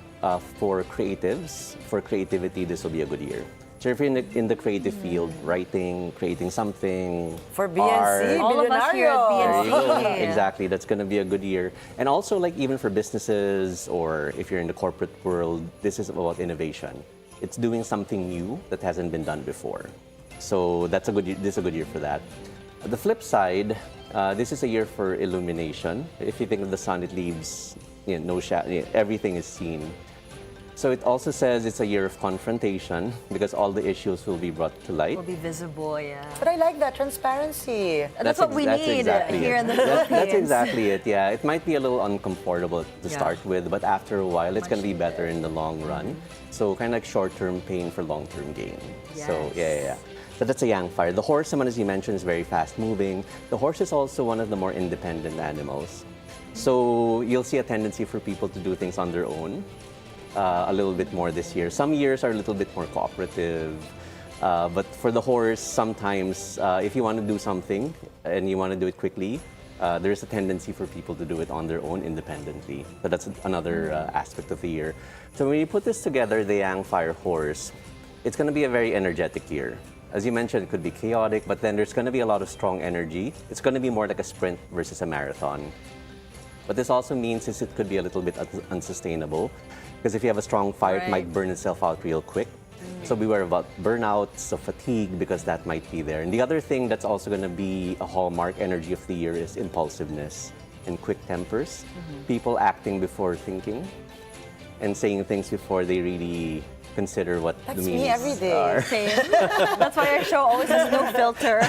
for creatives, for creativity, this will be a good year. So if you're in the creative field, writing, creating something, For BNC, art, All of us here at there you go. BNC. Exactly, that's going to be a good year. And also, like even for businesses or if you're in the corporate world, this is about innovation. It's doing something new that hasn't been done before. So that's a good. This is a good year for that. The flip side, this is a year for illumination. If you think of the sun, it leaves no shadow. Everything is seen. So it also says it's a year of confrontation because all the issues will be brought to light. Will be visible, yeah. But I like that transparency. That's what we need exactly here it. in the Philippines. That's exactly it, yeah. It might be a little uncomfortable to Yeah. start with, but after a while, it's Much going to be needed. better in the long run. So kind of like short-term pain for long-term gain. So yeah. So that's a yang fire. The horse, as you mentioned, is very fast-moving. The horse is also one of the more independent animals. So you'll see a tendency for people to do things on their own. A little bit more this year. Some years are a little bit more cooperative. But for the horse, sometimes if you want to do something and you want to do it quickly, there's a tendency for people to do it on their own independently. So that's another aspect of the year. So when you put this together, the Yang Fire Horse, it's going to be a very energetic year. As you mentioned, it could be chaotic, but then there's going to be a lot of strong energy. It's going to be more like a sprint versus a marathon. What this also means is it could be a little bit unsustainable. Because if you have a strong fire, it might burn itself out real quick. So beware about burnouts, of fatigue, because that might be there. And the other thing that's also going to be a hallmark energy of the year is impulsiveness and quick tempers. People acting before thinking and saying things before they really consider what That's the me meanings every day. are. Same. That's why our show always has no filter.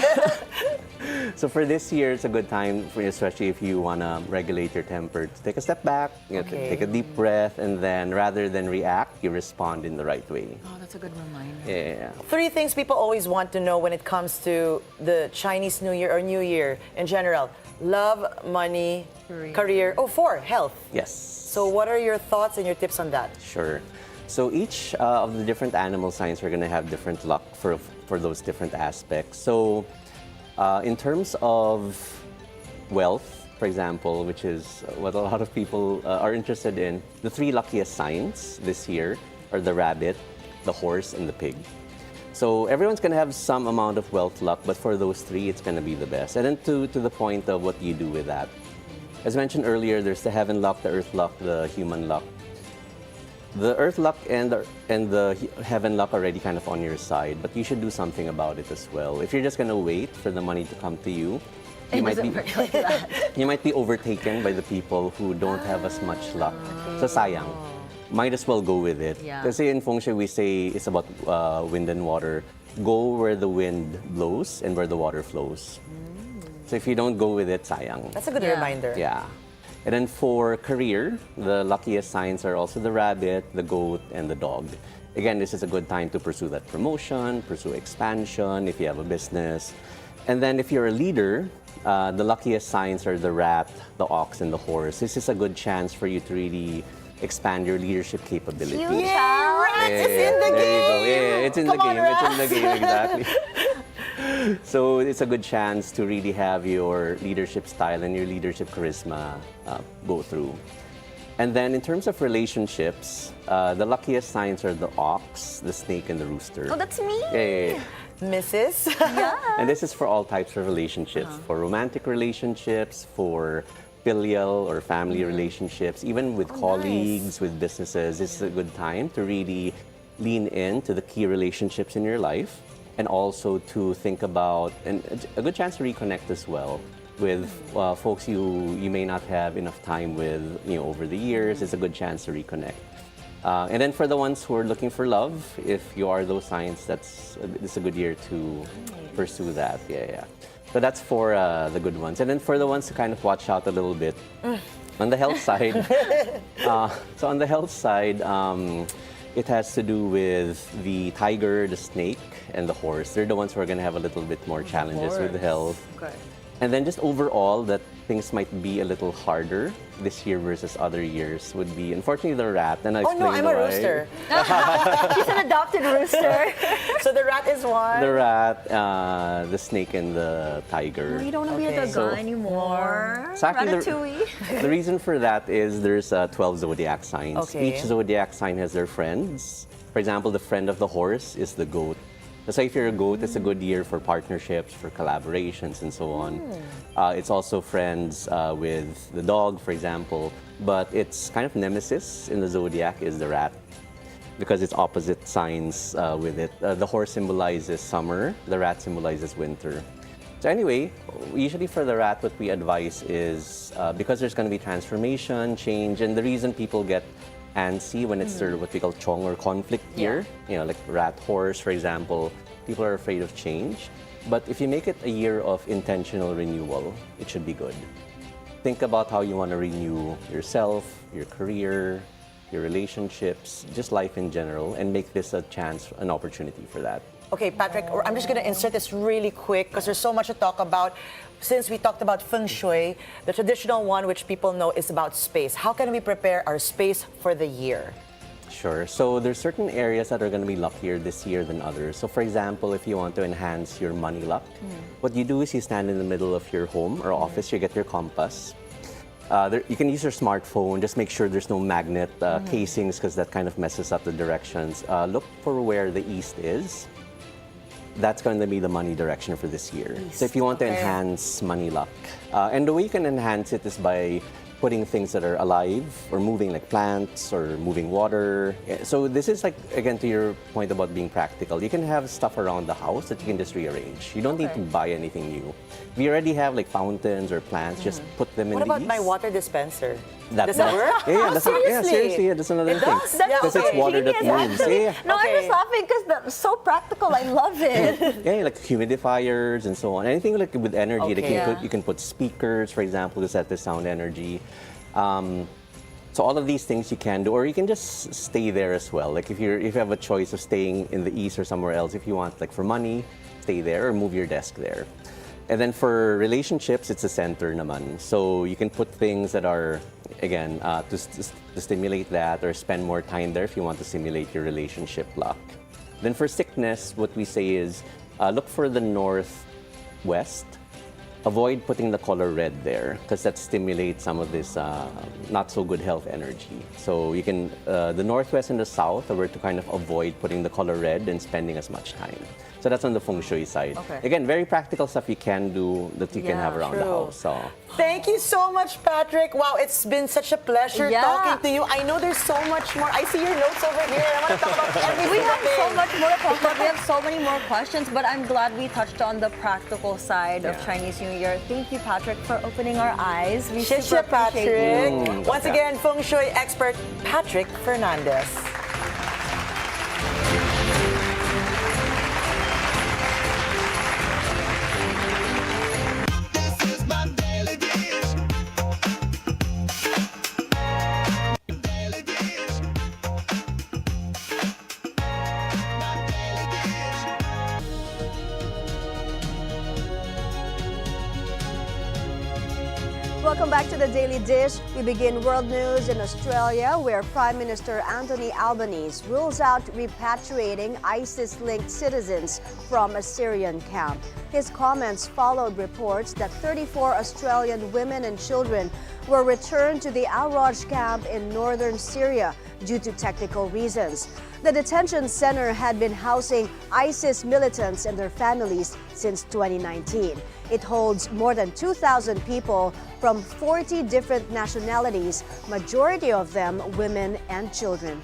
So for this year, it's a good time, especially if you want to regulate your temper, to take a step back, take a deep breath, and then rather than react, you respond in the right way. Oh, that's a good reminder. Yeah. 3 things people always want to know when it comes to the Chinese New Year or New Year in general. Love, money, career. Oh, 4, health. Yes. So what are your thoughts and your tips on that? Sure. So each of the different animal signs are going to have different luck for those different aspects. So in terms of wealth, for example, which is what a lot of people are interested in, the 3 luckiest signs this year are the rabbit, the horse, and the pig. So everyone's going to have some amount of wealth luck, but for those 3, it's going to be the best. And then to the point of what you do with that. As mentioned earlier, there's the heaven luck, the earth luck, the human luck. The earth luck and the heaven luck are already kind of on your side, but you should do something about it as well. If you're just going to wait for the money to come to you, you might be overtaken by the people who don't have as much luck. So sayang. Might as well go with it. Kasi in Feng Shui, we say it's about wind and water. Go where the wind blows and where the water flows. So if you don't go with it, sayang. That's a good reminder. Yeah. And then for career, the luckiest signs are also the rabbit, the goat, and the dog. Again, this is a good time to pursue that promotion, pursue expansion if you have a business. And then if you're a leader, the luckiest signs are the rat, the ox, and the horse. This is a good chance for you to really expand your leadership capability. Yeah, rats is in the there game. you go. Yeah, it's in Come the on, game. It's in the rats. game, exactly. So it's a good chance to really have your leadership style and your leadership charisma go through. And then in terms of relationships, the luckiest signs are the ox, the snake, and the rooster. Oh, that's me. Yeah. Mrs. And this is for all types of relationships, for romantic relationships, for filial or family relationships, even with colleagues, with businesses. It's a good time to really lean into the key relationships in your life, and also to think about, and a good chance to reconnect as well with folks you may not have enough time with over the years. It's a good chance to reconnect. And then for the ones who are looking for love, if you are those signs, it's a good year to pursue that. Yeah. So that's for the good ones. And then for the ones to kind of watch out a little bit, on the health side, so on the health side, it has to do with the tiger, the snake, and the horse. They're the ones who are going to have a little bit more challenges with health. Okay. And then just overall, that things might be a little harder this year versus other years would be, unfortunately, the rat. And I Oh no, I'm a why. rooster. She's an adopted rooster. So the rat is one. The rat, the snake, and the tiger. You don't want to be a Okay. dog anymore. So actually, Ratatouille. the reason for that is there's 12 zodiac signs. Okay. Each zodiac sign has their friends. For example, the friend of the horse is the goat. So if you're a goat, it's a good year for partnerships, for collaborations, and so on. It's also friends with the dog, for example. But its kind of nemesis in the zodiac is the rat, because it's opposite signs with it. The horse symbolizes summer, the rat symbolizes winter. So anyway, usually for the rat, what we advise is, because there's going to be transformation, change, and the reason people get antsy when it's sort of what we call chong or conflict year, like rat, horse, for example, people are afraid of change. But if you make it a year of intentional renewal, it should be good. Think about how you want to renew yourself, your career, your relationships, just life in general, and make this a chance, an opportunity for that. Okay, Patrick, I'm just going to insert this really quick because there's so much to talk about. Since we talked about Feng Shui, the traditional one which people know is about space. How can we prepare our space for the year? Sure. So there's certain areas that are going to be luckier this year than others. So for example, if you want to enhance your money luck, what you do is you stand in the middle of your home or office, you get your compass. You can use your smartphone, just make sure there's no magnet casings because that kind of messes up the directions. Look for where the east is. That's going to be the money direction for this year. So if you want to enhance money luck, and the way you can enhance it is by putting things that are alive or moving, like plants or moving water. So this is like, again, to your point about being practical. You can have stuff around the house that you can just rearrange. You don't need to buy anything new. If you already have like fountains or plants, just put them in What the about east. my water dispenser? That's Does it work? seriously, that's another thing. does? Yeah, Because it's water that moves. Yeah. No, I'm just laughing because that's so practical. I love it. Yeah, like humidifiers and so on. Anything like with energy, like Okay. you can put speakers, for example, to set the sound energy. So all of these things you can do, or you can just stay there as well. Like if you have a choice of staying in the east or somewhere else, if you want, like for money, stay there or move your desk there. And then for relationships, it's a center naman. So you can put things that are, again, to stimulate that, or spend more time there if you want to stimulate your relationship luck. Then for sickness, what we say is look for the northwest. Avoid putting the color red there because that stimulates some of this not so good health energy. So you can, the northwest and the south are where to kind of avoid putting the color red and spending as much time. So that's on the Feng Shui side. Okay. Again, very practical stuff you can do that you can have around the house. So. Thank you so much, Patrick. Wow, it's been such a pleasure talking to you. I know there's so much more. I see your notes over here. I want to talk about everything. We have so much more to talk about. We have so many more questions, but I'm glad we touched on the practical side of Chinese New Year. Thank you, Patrick, for opening our eyes. We super Shishya, appreciate Patrick. you. Once again, Feng Shui expert Patrick Fernandez. Welcome back to the Daily Dish. We begin world news in Australia, where Prime Minister Anthony Albanese rules out repatriating ISIS-linked citizens from a Syrian camp. His comments followed reports that 34 Australian women and children were returned to the Al-Raj camp in northern Syria due to technical reasons. The detention center had been housing ISIS militants and their families since 2019. It holds more than 2,000 people from 40 different nationalities, majority of them women and children.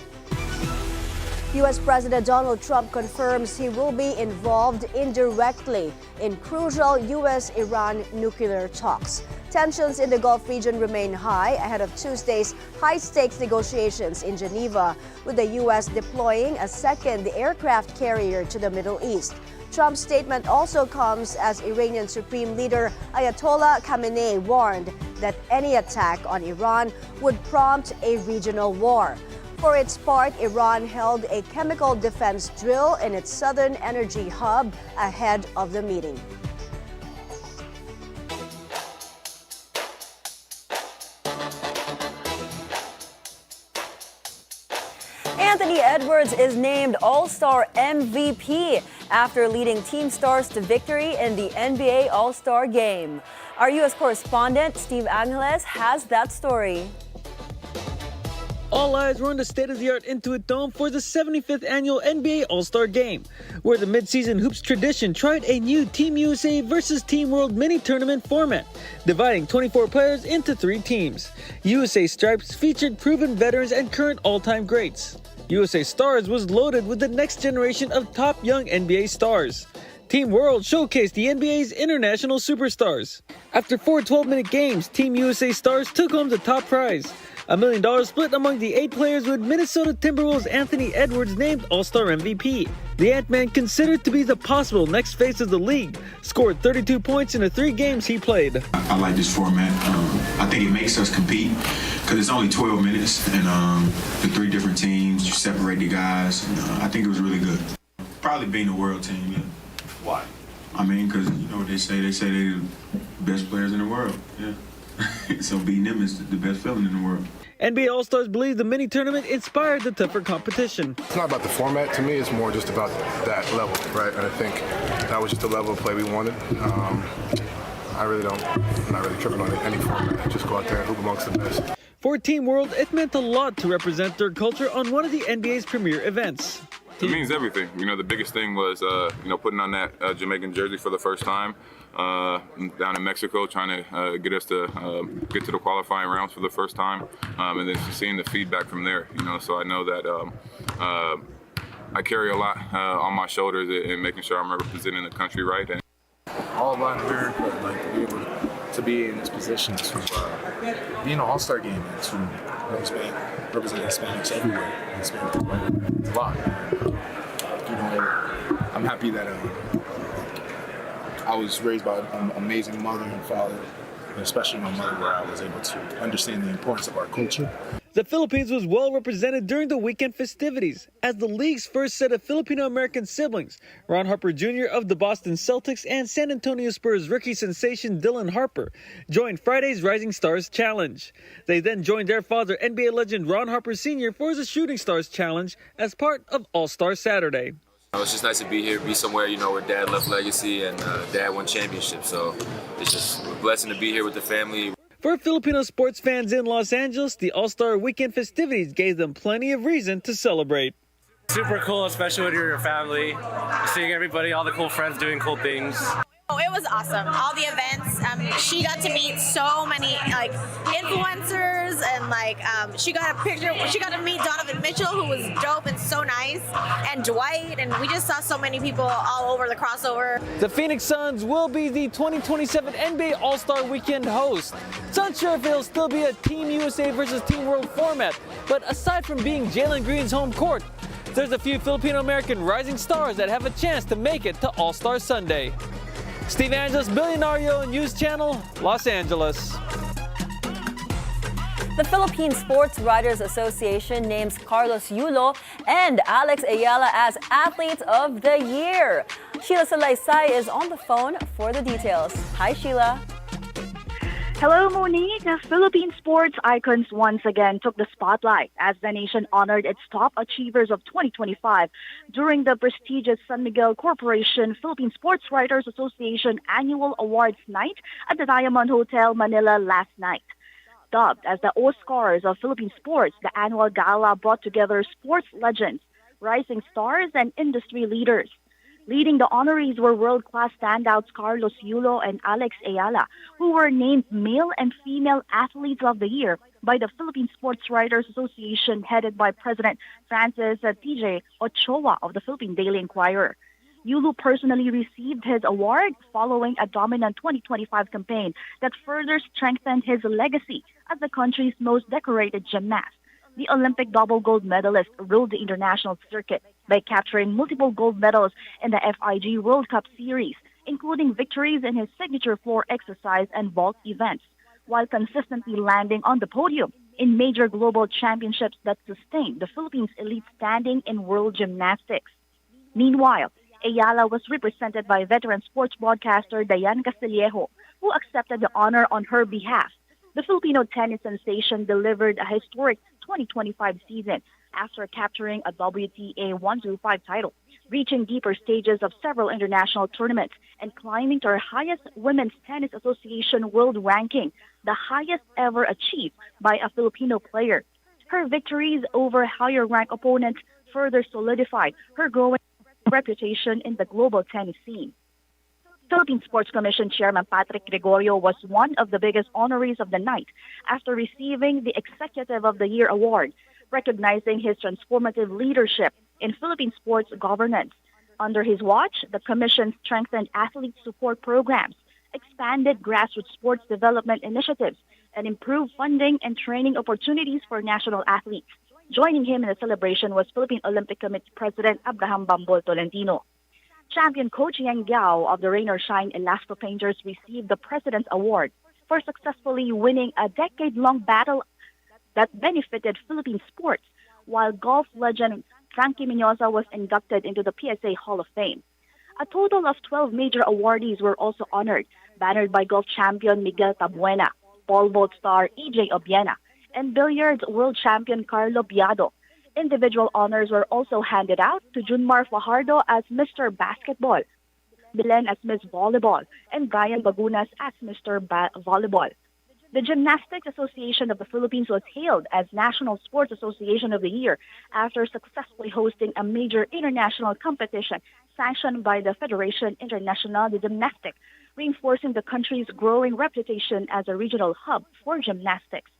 U.S. President Donald Trump confirms he will be involved indirectly in crucial U.S.-Iran nuclear talks. Tensions in the Gulf region remain high ahead of Tuesday's high-stakes negotiations in Geneva, with the U.S. deploying a second aircraft carrier to the Middle East. Trump's statement also comes as Iranian Supreme Leader Ayatollah Khamenei warned that any attack on Iran would prompt a regional war. For its part, Iran held a chemical defense drill in its southern energy hub ahead of the meeting. Anthony Edwards is named All-Star MVP after leading Team Stars to victory in the NBA All-Star Game. Our U.S. correspondent, Steve Angeles, has that story. All eyes were on the state-of-the-art Intuit Dome for the 75th annual NBA All-Star Game, where the midseason hoops tradition tried a new Team USA versus Team World mini-tournament format, dividing 24 players into 3 teams. USA Stripes featured proven veterans and current all-time greats. USA Stars was loaded with the next generation of top young NBA stars. Team World showcased the NBA's international superstars. After 4 12-minute games, Team USA Stars took home the top prize, $1 million split among the 8 players, with Minnesota Timberwolves' Anthony Edwards named All-Star MVP. The Ant-Man, considered to be the possible next face of the league, scored 32 points in the 3 games he played. I like this format. I think it makes us compete because it's only 12 minutes and the 3 different teams, you separate the guys. I think it was really good. Probably being a world team, yeah. Why? I mean, because, you know what they say they're the best players in the world, yeah. So beating them is the best feeling in the world. NBA All-Stars believe the mini-tournament inspired the tougher competition. It's not about the format to me, it's more just about that level, right? And I think that was just the level of play we wanted. I'm not really tripping on any format. Just go out there and hoop amongst the best. For Team World, it meant a lot to represent their culture on one of the NBA's premier events. It means everything. You know, the biggest thing was, putting on that Jamaican jersey for the first time down in Mexico, trying to get us to get to the qualifying rounds for the first time, and then seeing the feedback from there. You know, so I know that I carry a lot on my shoulders in making sure I'm representing the country right. And all about America, like to be able to be in this position to be in an all-star game and to represent Hispanics everywhere. It's a lot. You know, I'm happy that I was raised by an amazing mother and father, and especially my mother, where I was able to understand the importance of our culture. The Philippines was well represented during the weekend festivities as the league's first set of Filipino-American siblings, Ron Harper Jr. of the Boston Celtics and San Antonio Spurs rookie sensation Dylan Harper, joined Friday's Rising Stars Challenge. They then joined their father, NBA legend Ron Harper Sr. for the Shooting Stars Challenge as part of All-Star Saturday. It's just nice to be here, be somewhere, where Dad left legacy and Dad won championships. So it's just a blessing to be here with the family. For Filipino sports fans in Los Angeles, the All-Star Weekend festivities gave them plenty of reason to celebrate. Super cool, especially when you're your family, seeing everybody, all the cool friends doing cool things. Oh, it was awesome. All the events. She got to meet so many influencers, and she got a picture. She got to meet Donovan Mitchell, who was dope and so nice, and Dwight, and we just saw so many people all over the crossover. The Phoenix Suns will be the 2027 NBA All-Star Weekend host. It's unsure if it'll still be a Team USA versus Team World format, but aside from being Jalen Green's home court, there's a few Filipino-American rising stars that have a chance to make it to All-Star Sunday. Steve Angeles, Bilyonaryo News Channel, Los Angeles. The Philippine Sports Writers Association names Carlos Yulo and Alex Ayala as Athletes of the Year. Sheila Salaysay is on the phone for the details. Hi, Sheila. Hello, Monique. Philippine sports icons once again took the spotlight as the nation honored its top achievers of 2025 during the prestigious San Miguel Corporation Philippine Sports Writers Association Annual Awards Night at the Diamond Hotel, Manila last night. Dubbed as the Oscars of Philippine sports, the annual gala brought together sports legends, rising stars, and industry leaders. Leading the honorees were world-class standouts Carlos Yulo and Alex Ayala, who were named Male and Female Athletes of the Year by the Philippine Sports Writers Association headed by President Francis T.J. Ochoa of the Philippine Daily Inquirer. Yulo personally received his award following a dominant 2025 campaign that further strengthened his legacy as the country's most decorated gymnast. The Olympic double gold medalist ruled the international circuit by capturing multiple gold medals in the FIG World Cup Series, including victories in his signature floor exercise and vault events, while consistently landing on the podium in major global championships that sustained the Philippines' elite standing in world gymnastics. Meanwhile, Ayala was represented by veteran sports broadcaster Diane Castillejo, who accepted the honor on her behalf. The Filipino tennis sensation delivered a historic 2025 season after capturing a WTA 125 title, reaching deeper stages of several international tournaments, and climbing to her highest Women's Tennis Association world ranking, the highest ever achieved by a Filipino player. Her victories over higher-ranked opponents further solidified her growing reputation in the global tennis scene. Philippine Sports Commission Chairman Patrick Gregorio was one of the biggest honorees of the night after receiving the Executive of the Year award, recognizing his transformative leadership in Philippine sports governance. Under his watch, the Commission strengthened athlete support programs, expanded grassroots sports development initiatives, and improved funding and training opportunities for national athletes. Joining him in the celebration was Philippine Olympic Committee President Abraham Bambol Tolentino. Champion coach Yang Gao of the Rain or Shine Elasco Painters received the President's Award for successfully winning a decade-long battle that benefited Philippine sports, while golf legend Frankie Minoza was inducted into the PSA Hall of Fame. A total of 12 major awardees were also honored, bannered by golf champion Miguel Tabuena, pole vault star EJ Obiena, and billiards world champion Carlo Biado. Individual honors were also handed out to Junmar Fajardo as Mr. Basketball, Belen as Miss Volleyball, and Brian Bagunas as Mr. Volleyball. The Gymnastics Association of the Philippines was hailed as National Sports Association of the Year after successfully hosting a major international competition sanctioned by the Federation Internationale de Gymnastique, reinforcing the country's growing reputation as a regional hub for gymnastics.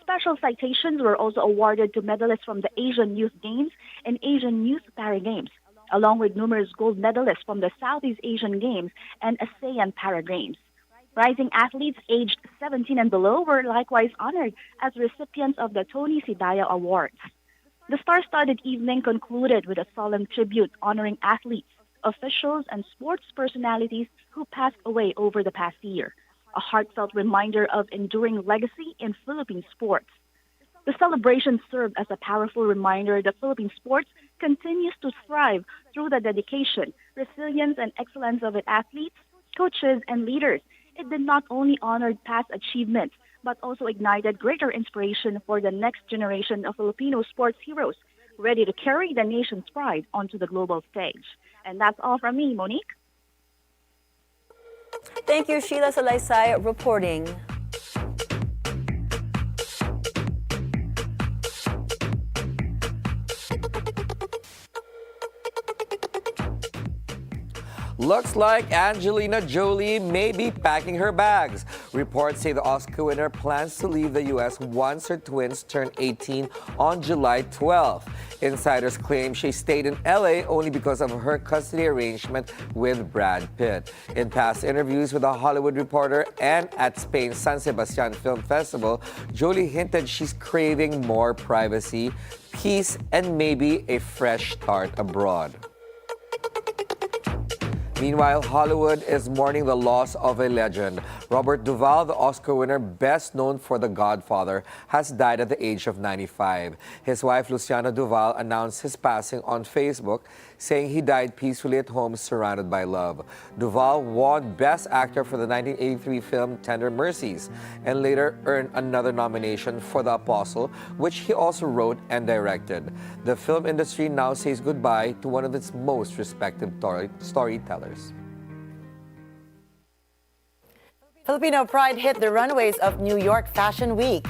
Special citations were also awarded to medalists from the Asian Youth Games and Asian Youth Para Games, along with numerous gold medalists from the Southeast Asian Games and ASEAN Para Games. Rising athletes aged 17 and below were likewise honored as recipients of the Tony Sidaya Awards. The star-studded evening concluded with a solemn tribute honoring athletes, officials, and sports personalities who passed away over the past year, a heartfelt reminder of enduring legacy in Philippine sports. The celebration served as a powerful reminder that Philippine sports continues to thrive through the dedication, resilience, and excellence of its athletes, coaches, and leaders. It did not only honor past achievements, but also ignited greater inspiration for the next generation of Filipino sports heroes, ready to carry the nation's pride onto the global stage. And that's all from me, Monique. Thank you, Sheila Salaysay, reporting. Looks like Angelina Jolie may be packing her bags. Reports say the Oscar winner plans to leave the U.S. once her twins turn 18 on July 12th. Insiders claim she stayed in L.A. only because of her custody arrangement with Brad Pitt. In past interviews with a Hollywood Reporter and at Spain's San Sebastian Film Festival, Jolie hinted she's craving more privacy, peace, and maybe a fresh start abroad. Meanwhile, Hollywood is mourning the loss of a legend. Robert Duvall, the Oscar winner best known for The Godfather, has died at the age of 95. His wife, Luciana Duvall, announced his passing on Facebook, saying he died peacefully at home surrounded by love. Duvall won Best Actor for the 1983 film Tender Mercies and later earned another nomination for The Apostle, which he also wrote and directed. The film industry now says goodbye to one of its most respected storytellers. Filipino pride hit the runways of New York Fashion Week.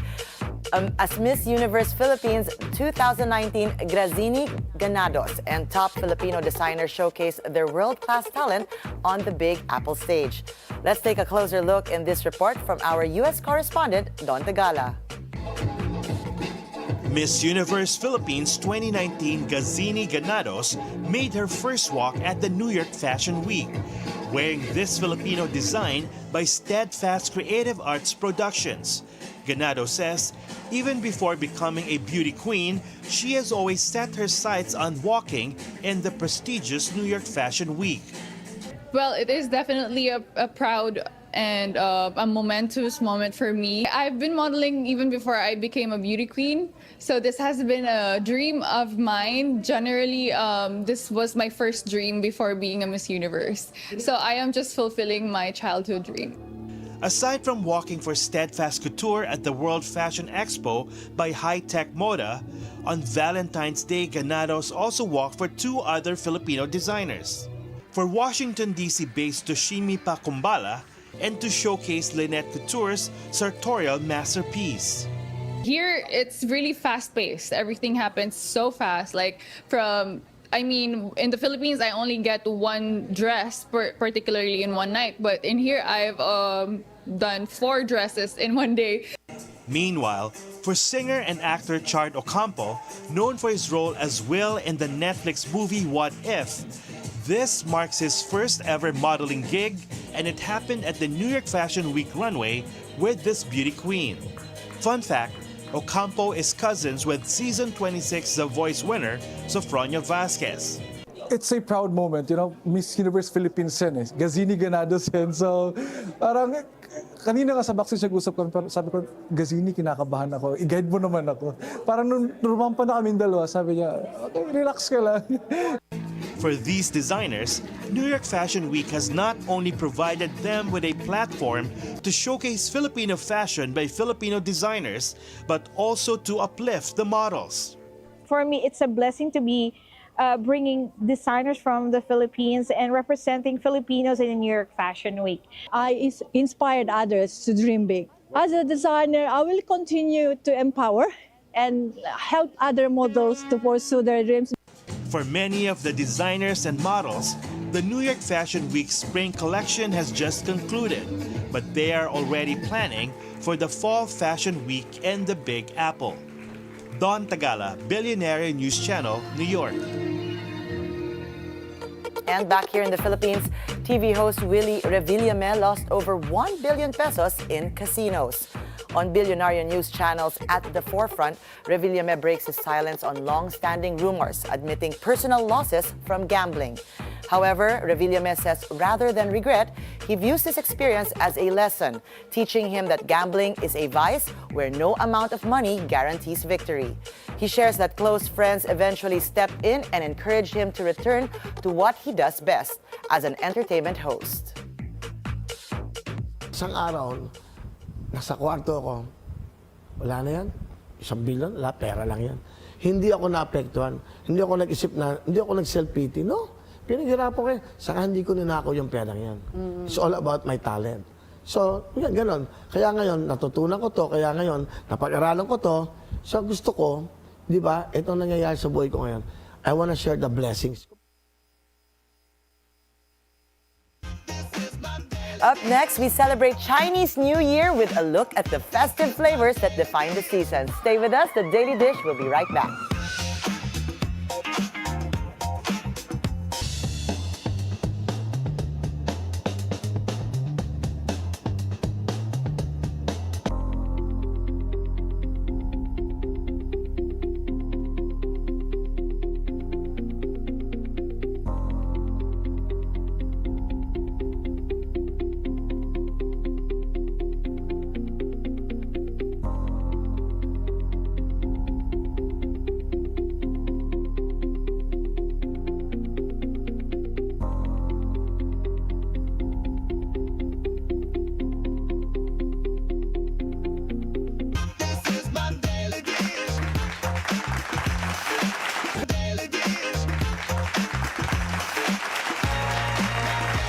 As Miss Universe Philippines 2019 Grazzini Ganados and top Filipino designers showcase their world-class talent on the Big Apple stage. Let's take a closer look in this report from our U.S. correspondent, Don Tagala. Miss Universe Philippines 2019 Grazzini Ganados made her first walk at the New York Fashion Week, wearing this Filipino design by Steadfast Creative Arts Productions. Ganado says, even before becoming a beauty queen, she has always set her sights on walking in the prestigious New York Fashion Week. Well, it is definitely a proud and a momentous moment for me. I've been modeling even before I became a beauty queen, so this has been a dream of mine. Generally, this was my first dream before being a Miss Universe. So I am just fulfilling my childhood dream. Aside from walking for Steadfast Couture at the World Fashion Expo by High Tech Moda, on Valentine's Day, Ganados also walked for two other Filipino designers. For Washington, D.C.-based Toshimi Pakumbala, and to showcase Lynette Couture's sartorial masterpiece. Here, it's really fast-paced. Everything happens so fast. In the Philippines, I only get one dress, particularly in one night. But in here, I've done 4 dresses in one day. Meanwhile, for singer and actor Chard Ocampo, known for his role as Will in the Netflix movie What If, this marks his first ever modeling gig, and it happened at the New York Fashion Week runway with this beauty queen. Fun fact, Ocampo is cousins with season 26 The Voice winner, Sofronia Vasquez. It's a proud moment, Miss Universe Philippines yan Grazzini Ganados yan. So, parang, kanina nga sa backstage nag-usap kami, sabi ko, Grazzini, kinakabahan ako, i-guide mo naman ako. Parang nung rumampa na kaming dalawa, sabi niya, okay, relax ka lang. For these designers, New York Fashion Week has not only provided them with a platform to showcase Filipino fashion by Filipino designers, but also to uplift the models. For me, it's a blessing to be bringing designers from the Philippines and representing Filipinos in the New York Fashion Week. I inspired others to dream big. As a designer, I will continue to empower and help other models to pursue their dreams. For many of the designers and models, the New York Fashion Week spring collection has just concluded, but they are already planning for the Fall Fashion Week and the Big Apple. Don Tagala, Bilyonaryo News Channel, New York. And back here in the Philippines, TV host Willie Revillame lost over 1 billion pesos in casinos. On Bilyonaryo News Channel's At the Forefront, Revillame breaks his silence on long-standing rumors, admitting personal losses from gambling. However, Revillame says rather than regret, he views this experience as a lesson, teaching him that gambling is a vice where no amount of money guarantees victory. He shares that close friends eventually stepped in and encouraged him to return to what he does best, as an entertainment host. Isang araw, nasa kwarto ako, wala na yan, 1 billion, wala, pera lang yan. Hindi ako naapektuhan, hindi ako nag-isip na, hindi ako nag-self-pity, no? Pinaghirapan ko saka hindi ko ninakaw yung perang yan. It's all about my talent. So, yan, ganon. Kaya ngayon, natutunan ko to, kaya ngayon, napag-aralan ko to, so gusto ko, di ba, itong nangyayari sa buhay ko ngayon, I wanna share the blessings. Up next, we celebrate Chinese New Year with a look at the festive flavors that define the season. Stay with us, The Daily Dish will be right back.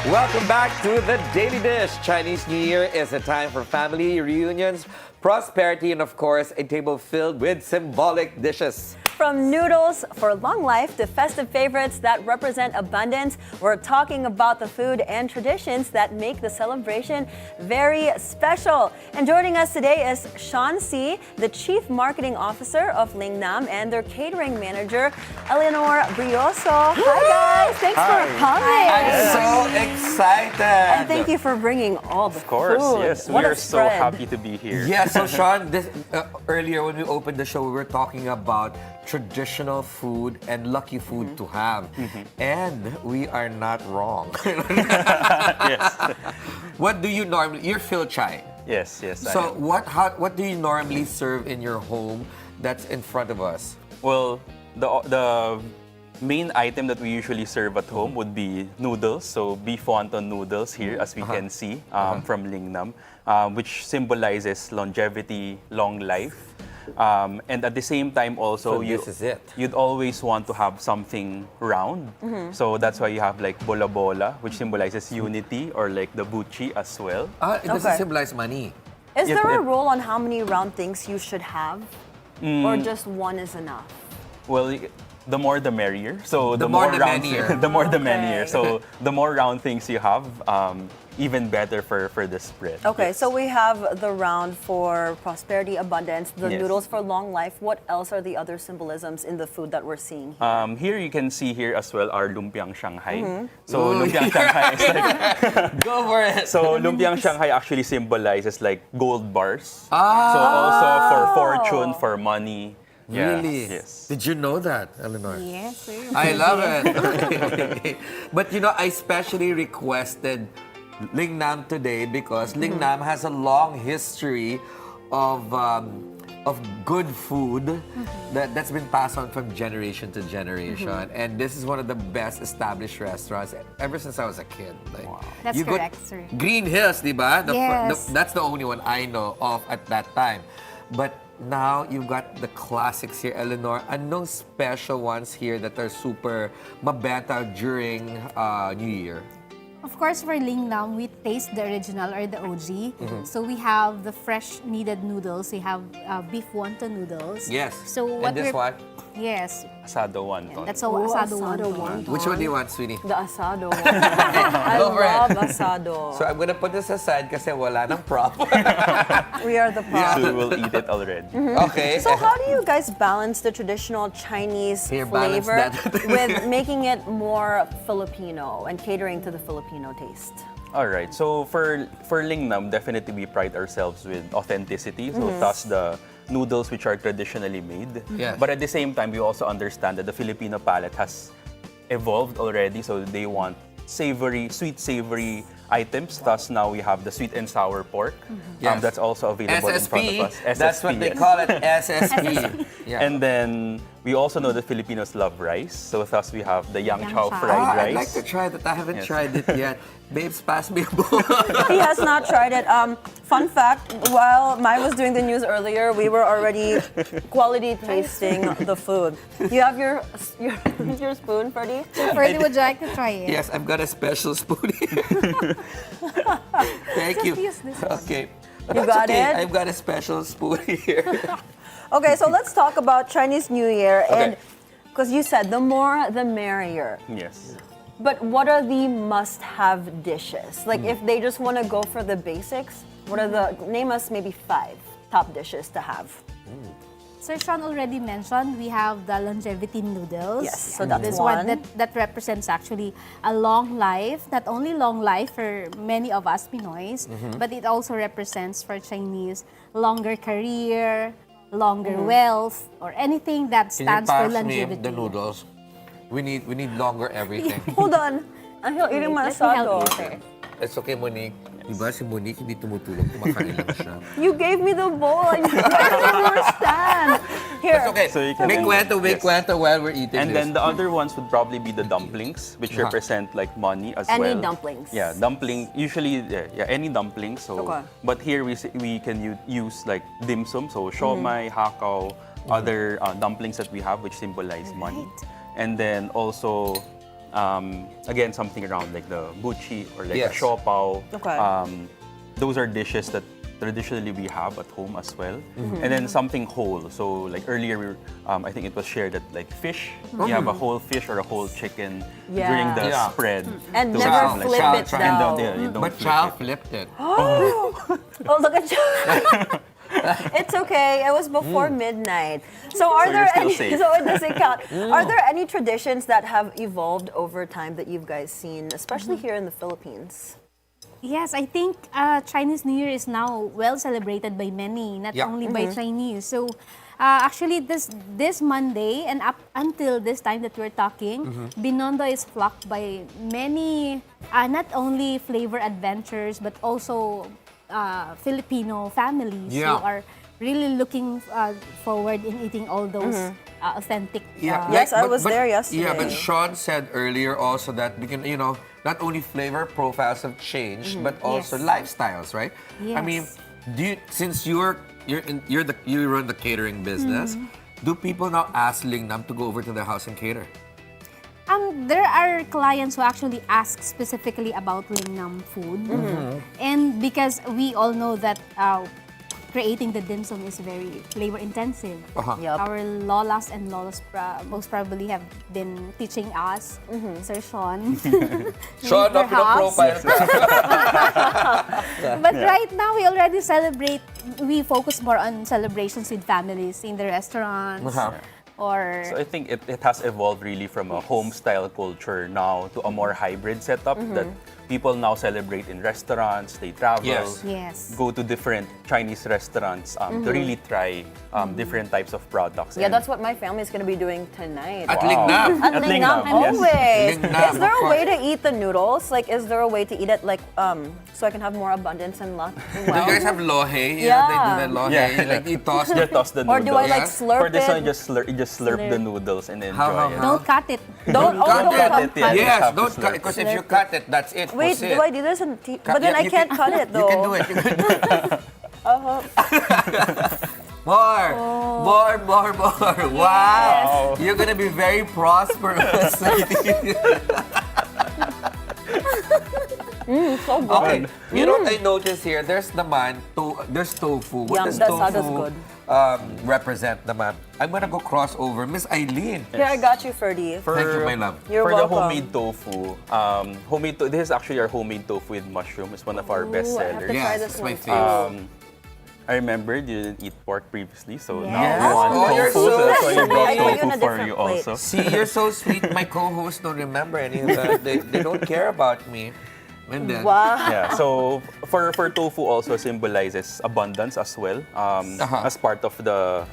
Welcome back to the Daily Dish. Chinese New Year is a time for family reunions, prosperity, and of course, a table filled with symbolic dishes. From noodles for long life to festive favorites that represent abundance, we're talking about the food and traditions that make the celebration very special. And joining us today is Shaun Si, the Chief Marketing Officer of Ling, and their Catering Manager, Eleanor Brioso. Hi guys, thanks for coming. I'm so excited. And thank you for bringing all the Of course, food. yes. What We a are so spread. happy to be here. Yeah, so Shaun, earlier when we opened the show, we were talking about traditional food and lucky food to have. And we are not wrong. Yes. What do you normally, you're Phil Chai. Yes, yes. I So am. what do you normally serve in your home that's in front of us? Well, the main item that we usually serve at home would be noodles. So beef wonton noodles here, as we can see from Lingnam, which symbolizes longevity, long life. And at the same time also, So this is it. you'd always want to have something round. So that's why you have like bola bola, which symbolizes unity, or like the buchi as well. It doesn't Okay. symbolize money. Is Yep, there a yep. rule on how many round things you should have? Or just one is enough? Well, the more the merrier. So The more the round, merrier. the more the Okay. merrier. So the more round things you have, even better for the spread. Okay, so we have the round for prosperity, abundance, the Yes. noodles for long life. What else are the other symbolisms in the food that we're seeing here? Here you can see here as well our lumpiang Shanghai. So lumpiang Shanghai is like Go for it. so lumpiang Shanghai actually symbolizes like gold bars. So also for fortune, for money. Yeah, Really? Yes. Did you know that, Eleanor? Yes, sir. I love it. But you know, I specially requested Lingnam today because Lingnam has a long history of good food that's been passed on from generation to generation. And this is one of the best established restaurants ever since I was a kid. Like, That's you go- correct, sir. Green Hills, di ba? Yes. That's the only one I know of at that time. But now you've got the classics here, Eleanor. Anong special ones here that are super mabenta during New Year? Of course, for Lingnam, we taste the original or the OG. So we have the fresh kneaded noodles. We have beef wonton noodles. Yes. So And what this we're- one? Yes. Asado wonton. That's all asado wonton. Which one do you want, sweetie? The asado. I Go for it. love asado. So I'm gonna put this aside kasi wala nang prop. We are the prop. So we will eat it already. Okay. So how do you guys balance the traditional Chinese Here, balance flavor that. with making it more Filipino and catering to the Filipino taste? All right. So for Lingnam, definitely we pride ourselves with authenticity. So thus the noodles which are traditionally made. Yes. But at the same time, we also understand that the Filipino palate has evolved already. So they want savory, sweet savory items. Thus now we have the sweet and sour pork. Yes. That's also available in front of SSP. us. That's what they yes. call it, SSP. Yeah. And then we also know that Filipinos love rice. So thus we have the Yang Chow Chow. fried I'd rice. like to try that. I haven't Yes. tried it yet. Babes, pass me a bowl. He has not tried it. Fun fact, while Mai was doing the news earlier, we were already quality tasting the food. You have your spoon, Ferdi? Ferdi, would you like to try it? Yes, I've got a special spoon here. Thank you. use this one. Okay. You That's got okay. it? I've got a special spoon here. Okay, so let's talk about Chinese New Year. Okay. And because you said the more, the merrier. Yes. But what are the must-have dishes? Like if they just want to go for the basics, what are name us maybe 5 top dishes to have. Sir Shaun already mentioned we have the longevity noodles. Yes, so that's this one. that represents actually a long life, not only long life for many of us Pinoys, but it also represents for Chinese longer career, longer wealth, or anything that Can you stands for pass me longevity. the noodles? We need longer everything. Hold on. I'm still eating my Let me help asado. you, sir. It's okay, Monique. Diba si Monique hindi tumutulong, kumakain lang siya. You gave me the bowl. I don't understand. Here. That's okay. So you can Make Yes. kwento while we're eating And this. then the other ones would probably be the dumplings, which represent like money as Any well. dumplings. Yeah, dumpling. Usually, any dumplings. So, Okay. but here we can use like dim sum, so siomai, hakao, other dumplings that we have, which symbolize money. And then also Again, something around like the buchi or like Yes. a siopao. Okay. Those are dishes that traditionally we have at home as well. And then something whole. So like earlier, I think it was shared that like fish, you have a whole fish or a whole chicken during the Yeah. spread. And to never some, flip Chal it try. down. You don't But flip Chal it. flipped it. Oh, look at you. It's okay. It was before midnight. So are So there you're still any? safe. So it doesn't count. Are there any traditions that have evolved over time that you've guys seen, especially here in the Philippines? Yes, I think Chinese New Year is now well celebrated by many, not Yeah. only by Chinese. So actually, this Monday and up until this time that we're talking, Binondo is flocked by many, not only flavor adventures, but also Filipino families Yeah. who are really looking forward in eating all those authentic. Yes, I was there yesterday. Yeah, but Shaun said earlier also that we can, not only flavor profiles have changed, but also Yes. lifestyles, right? I mean, Yes. since you run the catering business, do people now ask Ling Nam to go over to their house and cater? There are clients who actually ask specifically about Lingnam food. And because we all know that creating the dim sum is very flavor intensive. Yup. Our lolas and lolas most probably have been teaching us, Sir Shaun. Shaun, not Perhaps. profile. But right now, we already celebrate, we focus more on celebrations with families in the restaurants. Or So I think it has evolved really from a home-style culture now to a more hybrid setup that people now celebrate in restaurants, they travel, Yes. go to different Chinese restaurants to really try different types of products. Yeah, And that's what my family is going to be doing tonight. At Ling Nam. At Ling Nam, always. Ling Nam, Is there of a way course. to eat the noodles? Like, is there a way to eat it like so I can have more abundance and luck? Do you guys have lohe? Yeah. They do that lohe. Yeah. Like you toss You toss the Or noodles. do I like Yeah. slurp For this it? one, you just slurp the noodles and enjoy How? it. don't cut it. Don't cut it. Yeah, you Yes, have to don't cut slurp because it. if you cut it, that's it. Wait, Pusit. do I do this? But then Yeah, I can't cut it though. You can do it. You can do it. More. Wow. You're gonna be very prosperous. So good. Okay. You know what I noticed here? There's there's tofu. What Yum, does that tofu sounded good. represent naman? I'm gonna go crossover. Miss Eileen. Here, I got you, Ferdi. Thank you, my love. You're For the welcome. homemade tofu, this is actually our homemade tofu with mushroom. It's one of our best Ooh, I have to sellers. try Yes, this it's my one favorite. I remember you didn't eat pork previously, so Yes. now you want Oh, you're tofu. so That's why you brought sweet. I put you on a tofu for different you plate. also. See, you're so sweet. My co-hosts don't remember any of that. They don't care about me. And then, Wow. Yeah, so for tofu also symbolizes abundance as well as part of the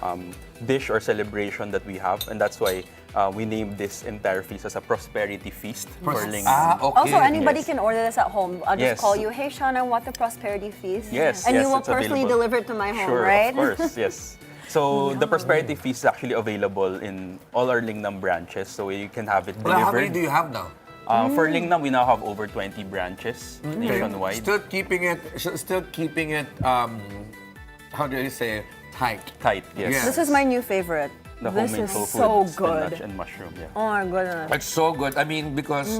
dish or celebration that we have, and that's why we named this entire feast as a prosperity feast for Ling. okay. Also, anybody Yes. can order this at home. I'll just Yes. call you, hey, Shaun, I want the prosperity feast. Yes, And yes, you will it's personally available. deliver it to my home, Sure, right? of course, yes. So the prosperity feast is actually available in all our Lingnam branches, so you can have it Well, how many delivered. do you have now? For Lingnam, we now have over 20 branches nationwide. Still keeping it. How do you say? Tight. Tight, yes. Yeah. This is my new favorite. The This homemade is tofu so with good. spinach and mushroom, yeah. Oh my goodness. It's so good. I mean, because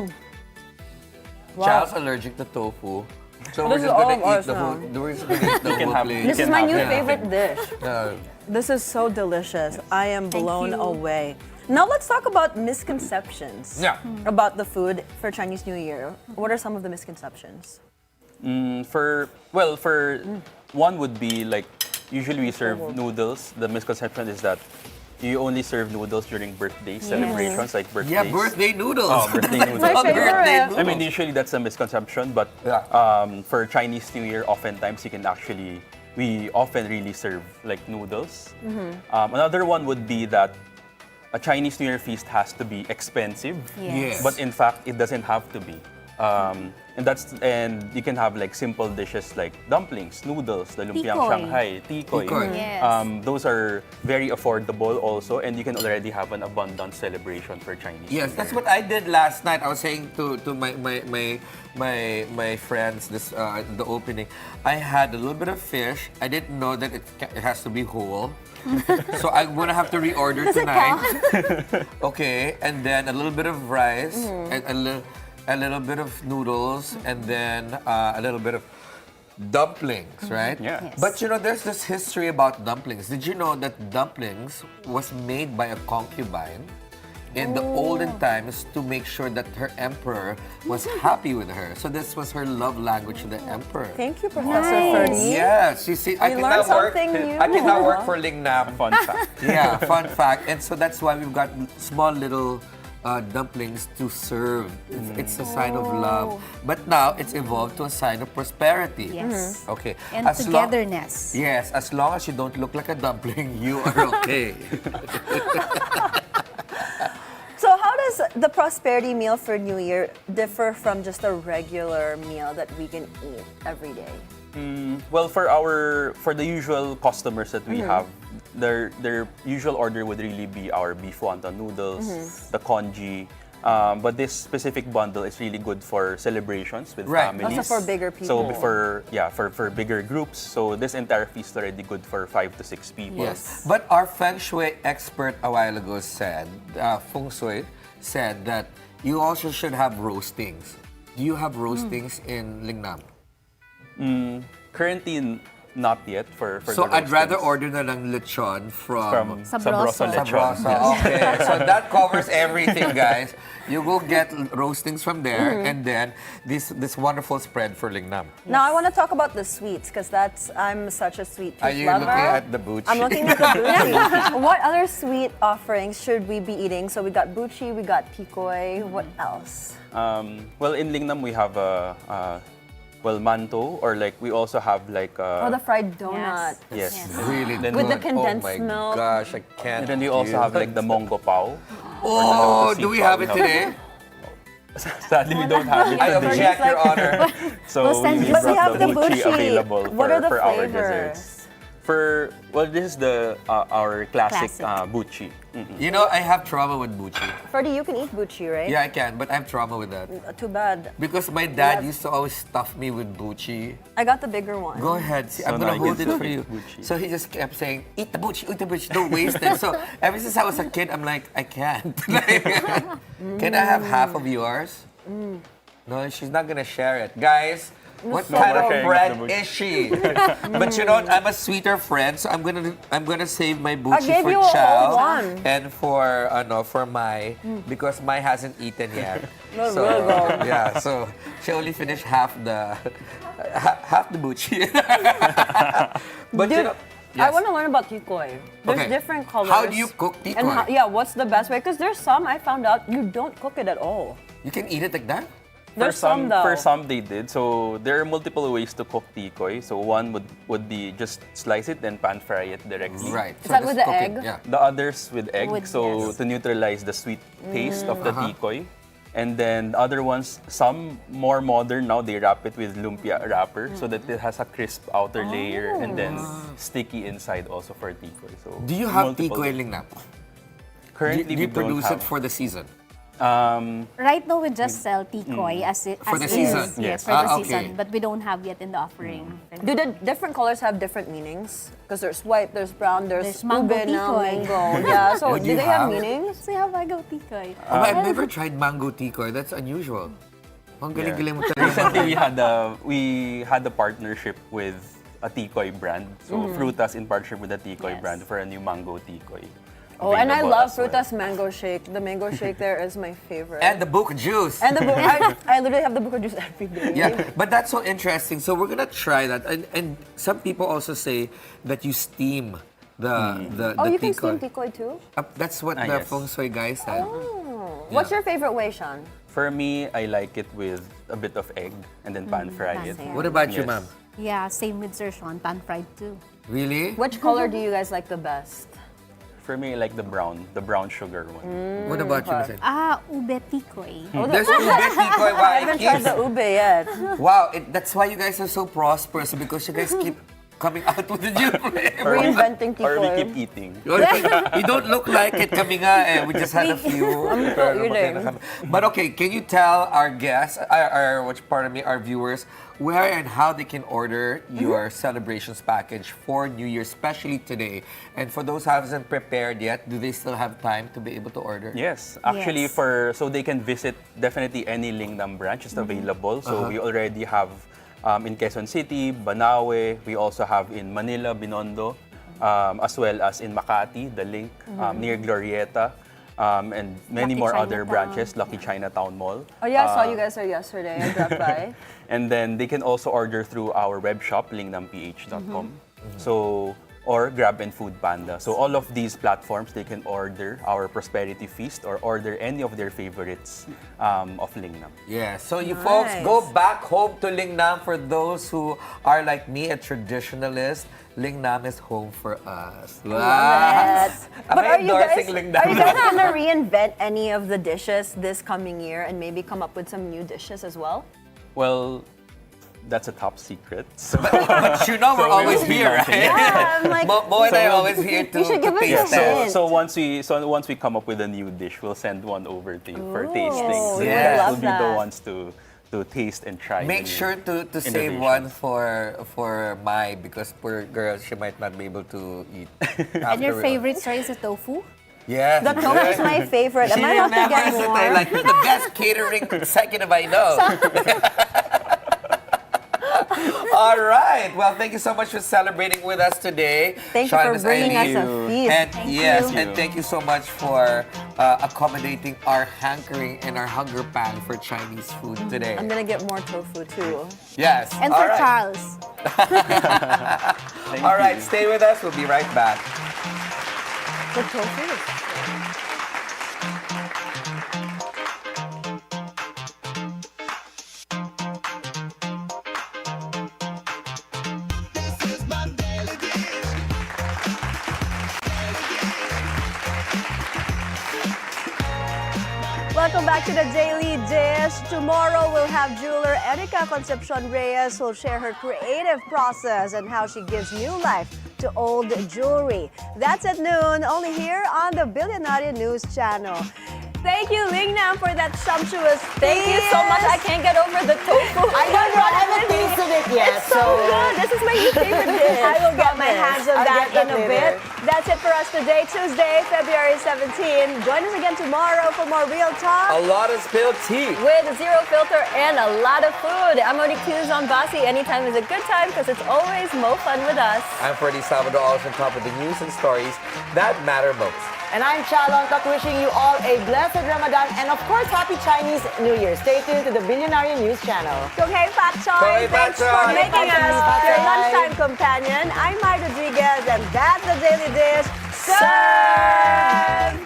Wow. Chal's allergic to tofu, so we're This is just all gonna of eat ours the whole. now. We're just gonna eat the can whole have- plate. This is can my have new everything. favorite dish. This is so delicious. I am blown away. Now let's talk about misconceptions Yeah. about the food for Chinese New Year. What are some of the misconceptions? For one would be like usually we serve noodles. The misconception is that you only serve noodles during birthday celebrations, like birthdays. Yeah, birthday noodles. Oh, birthday noodles. My favorite. Birthday I mean, noodles. usually that's a misconception, but Yeah. for Chinese New Year, oftentimes we often really serve like noodles. Another one would be that a Chinese New Year feast has to be expensive, Yes. but in fact, it doesn't have to be. And you can have like simple dishes like dumplings, noodles, the lumpiang Tikoy. Shanghai, tikoy. Yes. Those are very affordable also, and you can already have an abundant celebration for Chinese. Yes, New that's Year. what I did last night. I was saying to my friends this the opening. I had a little bit of fish. I didn't know that it has to be whole. So I'm gonna have to reorder tonight. Okay, and then a little bit of rice and a little bit of noodles, and then a little bit of dumplings, right? Yeah. Yes. But you know, there's this history about dumplings. Did you know that dumplings was made by a concubine in the olden times to make sure that her emperor was happy with her? So this was her love language to the emperor. Thank you, Professor Nice. Ferdi. Yes, you see, I We can learned now work. something new. I can now work for Ling Nam. Fun fact. Yeah, fun fact. And so that's why we've got small little dumplings to serve. It's a sign of love. But now it's evolved to a sign of prosperity. Yes. Okay. And As long- togetherness. Yes, as long as you don't look like a dumpling, you are okay. So how does the prosperity meal for New Year differ from just a regular meal that we can eat every day? Well, for the usual customers that we have, their usual order would really be our beef wonton noodles, the congee. But this specific bundle is really good for celebrations with Right. families. Also for bigger So people. for bigger groups. So this entire feast already good for 5 to 6 people. Yes. But our Feng Shui expert a while ago said, Feng Shui said that you also should have roastings. Do you have roastings in Lingnam? Currently, not yet for So the I'd rather roastings. order na ng lechon from Sabroso. lechon. Sabroso. Yes. Okay, so that covers everything, guys. You go get roastings from there, and then this wonderful spread for Lingnam. Now I want to talk about the sweets because I'm such a sweet tooth Are you lover. looking at the buchi? I'm looking at the buchi. What other sweet offerings should we be eating? So we got buchi, we got tikoy. What else? Well, in Lingnam we have manto, or like we also have like The fried donut. yes. Really Then With the good. condensed oh my milk. gosh, I can't. And then we also have like the mongo pao. Oh, do we have it today? Sadly, we don't have it I today. object, Your Honor. So We'll send we you But we brought have the buchi buchi. available What are the for our flavors? desserts. This is the our classic, Classic. buchi. You know, I have trauma with buchi. Ferdi, you can eat buchi, right? Yeah, I can, but I have trauma with that. Too bad. Because my dad used to always stuff me with buchi. I got the bigger one. Go ahead, see, So I'm now gonna you hold can it for eat you. buchi. So he just kept saying, eat the buchi, don't waste it. So ever since I was a kid, I'm like, I can't. Like, can I have half of yours? No, she's not gonna share it. Guys, what No kind more of sharing of friend the buchi. is she? But you know what? I'm a sweeter friend, so I'm gonna save my buchi gave for you a Chal whole one. and for Mai because Mai hasn't eaten yet. No, So we'll go. yeah, so she only finished half the buchi. But you Dude, know, I yes. want to learn about tikoy. There's Okay. different colors. How do you cook tikoy? And what's the best way? Because there's some I found out you don't cook it at all. You can eat it like that? There's some though. For some they did. So there are multiple ways to cook tikoy. So one would be just slice it and pan fry it directly. Right. Is that with the egg? Yeah. The others with egg, With- so yes. to neutralize the sweet taste of the tikoy. And then the other ones, some more modern now, they wrap it with lumpia wrapper so that it has a crisp outer layer and then sticky inside also for tikoy. So Do you have multiple- tikoy Lingnam? Currently, Do you we don't produce have. it for the season? Right now, we just sell tikoy as it For as the is. season? Yes, Yes. for the Ah, okay. season. But we don't have yet in the offering. Do the different colors have different meanings? Because there's white, there's brown, there's mango ube now, tikoy. mango. Yeah, so Would do you they have have- meanings? We have mango tikoy. Oh, I've never tried mango tikoy. That's unusual. Ang galing-galing mo talaga. Recently, we had a partnership with a tikoy brand. So Frutas in partnership with a tikoy Yes. brand for a new mango tikoy. Oh, and I available love as well. Frutas mango shake. The mango shake there is my favorite. And the book juice. And the book, I literally have the book of juice every day. Yeah, but that's so interesting. So we're gonna try that, and some people also say that you steam the Oh, the you can tikoy. steam tikoy too? That's what the yes. Feng Shui guy said. Oh. What's your favorite way, Shaun? For me, I like it with a bit of egg and then pan fry it. pan-fry. What about you, Yes. ma'am? Yeah, same with Sir Sean, pan-fried too. Really? Which color do you guys like the best? For me, I like the brown sugar one. What about you, Miss? Ube tikoy. There's ube tikoy. Wow, I haven't tried the ube yet. Wow, that's why you guys are so prosperous, because you guys keep coming out with a new flavor. Reinventing tikoy. Or we keep eating. You don't look like it, kami nga eh. We just had a few. But okay, can you tell our guests, our viewers, where and how they can order your celebrations package for New Year, especially today? And for those who haven't prepared yet, do they still have time to be able to order? Yes, actually, so they can visit definitely any Lingnam branch is available. So we already have in Quezon City, Banawe. We also have in Manila, Binondo, as well as in Makati, the Link, near Glorieta, and many more other branches, Lucky Chinatown Mall. Oh yeah, I saw you guys there yesterday. I dropped by. And then they can also order through our web shop, lingnamph.com. So, or Grab and Food Panda. So all of these platforms, they can order our Prosperity Feast or order any of their favorites of Lingnam. Yeah, so you folks go back home to Lingnam. For those who are like me, a traditionalist, Lingnam is home for us. Wow. But are you guys Lingnam? gonna reinvent any of the dishes this coming year and maybe come up with some new dishes as well? Well, that's a top secret. So, but you know we're always here, right? Yeah, I'm like, Mo and I are always here to taste it. So once we come up with a new dish, we'll send one over to you for tasting. So you yes. guys will be the ones to taste and try. Make sure to save one for Mai, because poor girl, she might not be able to eat. And your favorite sir is the tofu? Yes. The tofu is my favorite. Am I allowed to get more? Like, you're the best catering executive I know. All right. Well, thank you so much for celebrating with us today. Thank you for bringing us a feast. And thank you so much for accommodating our hankering and our hunger pang for Chinese food today. I'm gonna get more tofu too. Yes. And for Charles. All right. Stay with us. We'll be right back. The tofu. Welcome back to the Daily Dish. Tomorrow we'll have jeweler Erica Concepcion Reyes who will share her creative process and how she gives new life to old jewelry. That's at noon, only here on the Bilyonaryo News Channel. Thank you, Lingnam, for that sumptuous Thank you so much. I can't get over the tofu. I don't know. I haven't tasted it yet. It's so good. This is my new favorite dish. I will get my hands on that in a bit. That's it for us today, Tuesday, February 17. Join us again tomorrow for more real talk. A lot of spilled tea. With zero filter and a lot of food. I'm Monique Tuzon. Anytime is a good time because it's always more fun with us. I'm Ferdi Salvador, always on top of the news and stories that matter most. And I'm Chal, Lontoc, wishing you all a blessed Ramadan and of course, Happy Chinese New Year. Stay tuned to the Bilyonaryo News Channel. Gong Xi Fa Cai. Thanks for making us your lunchtime companion. I'm Mai Rodriguez and that's the Daily Dish. Serve!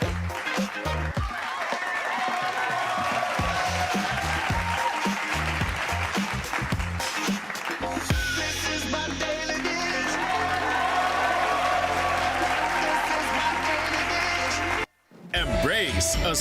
Embrace a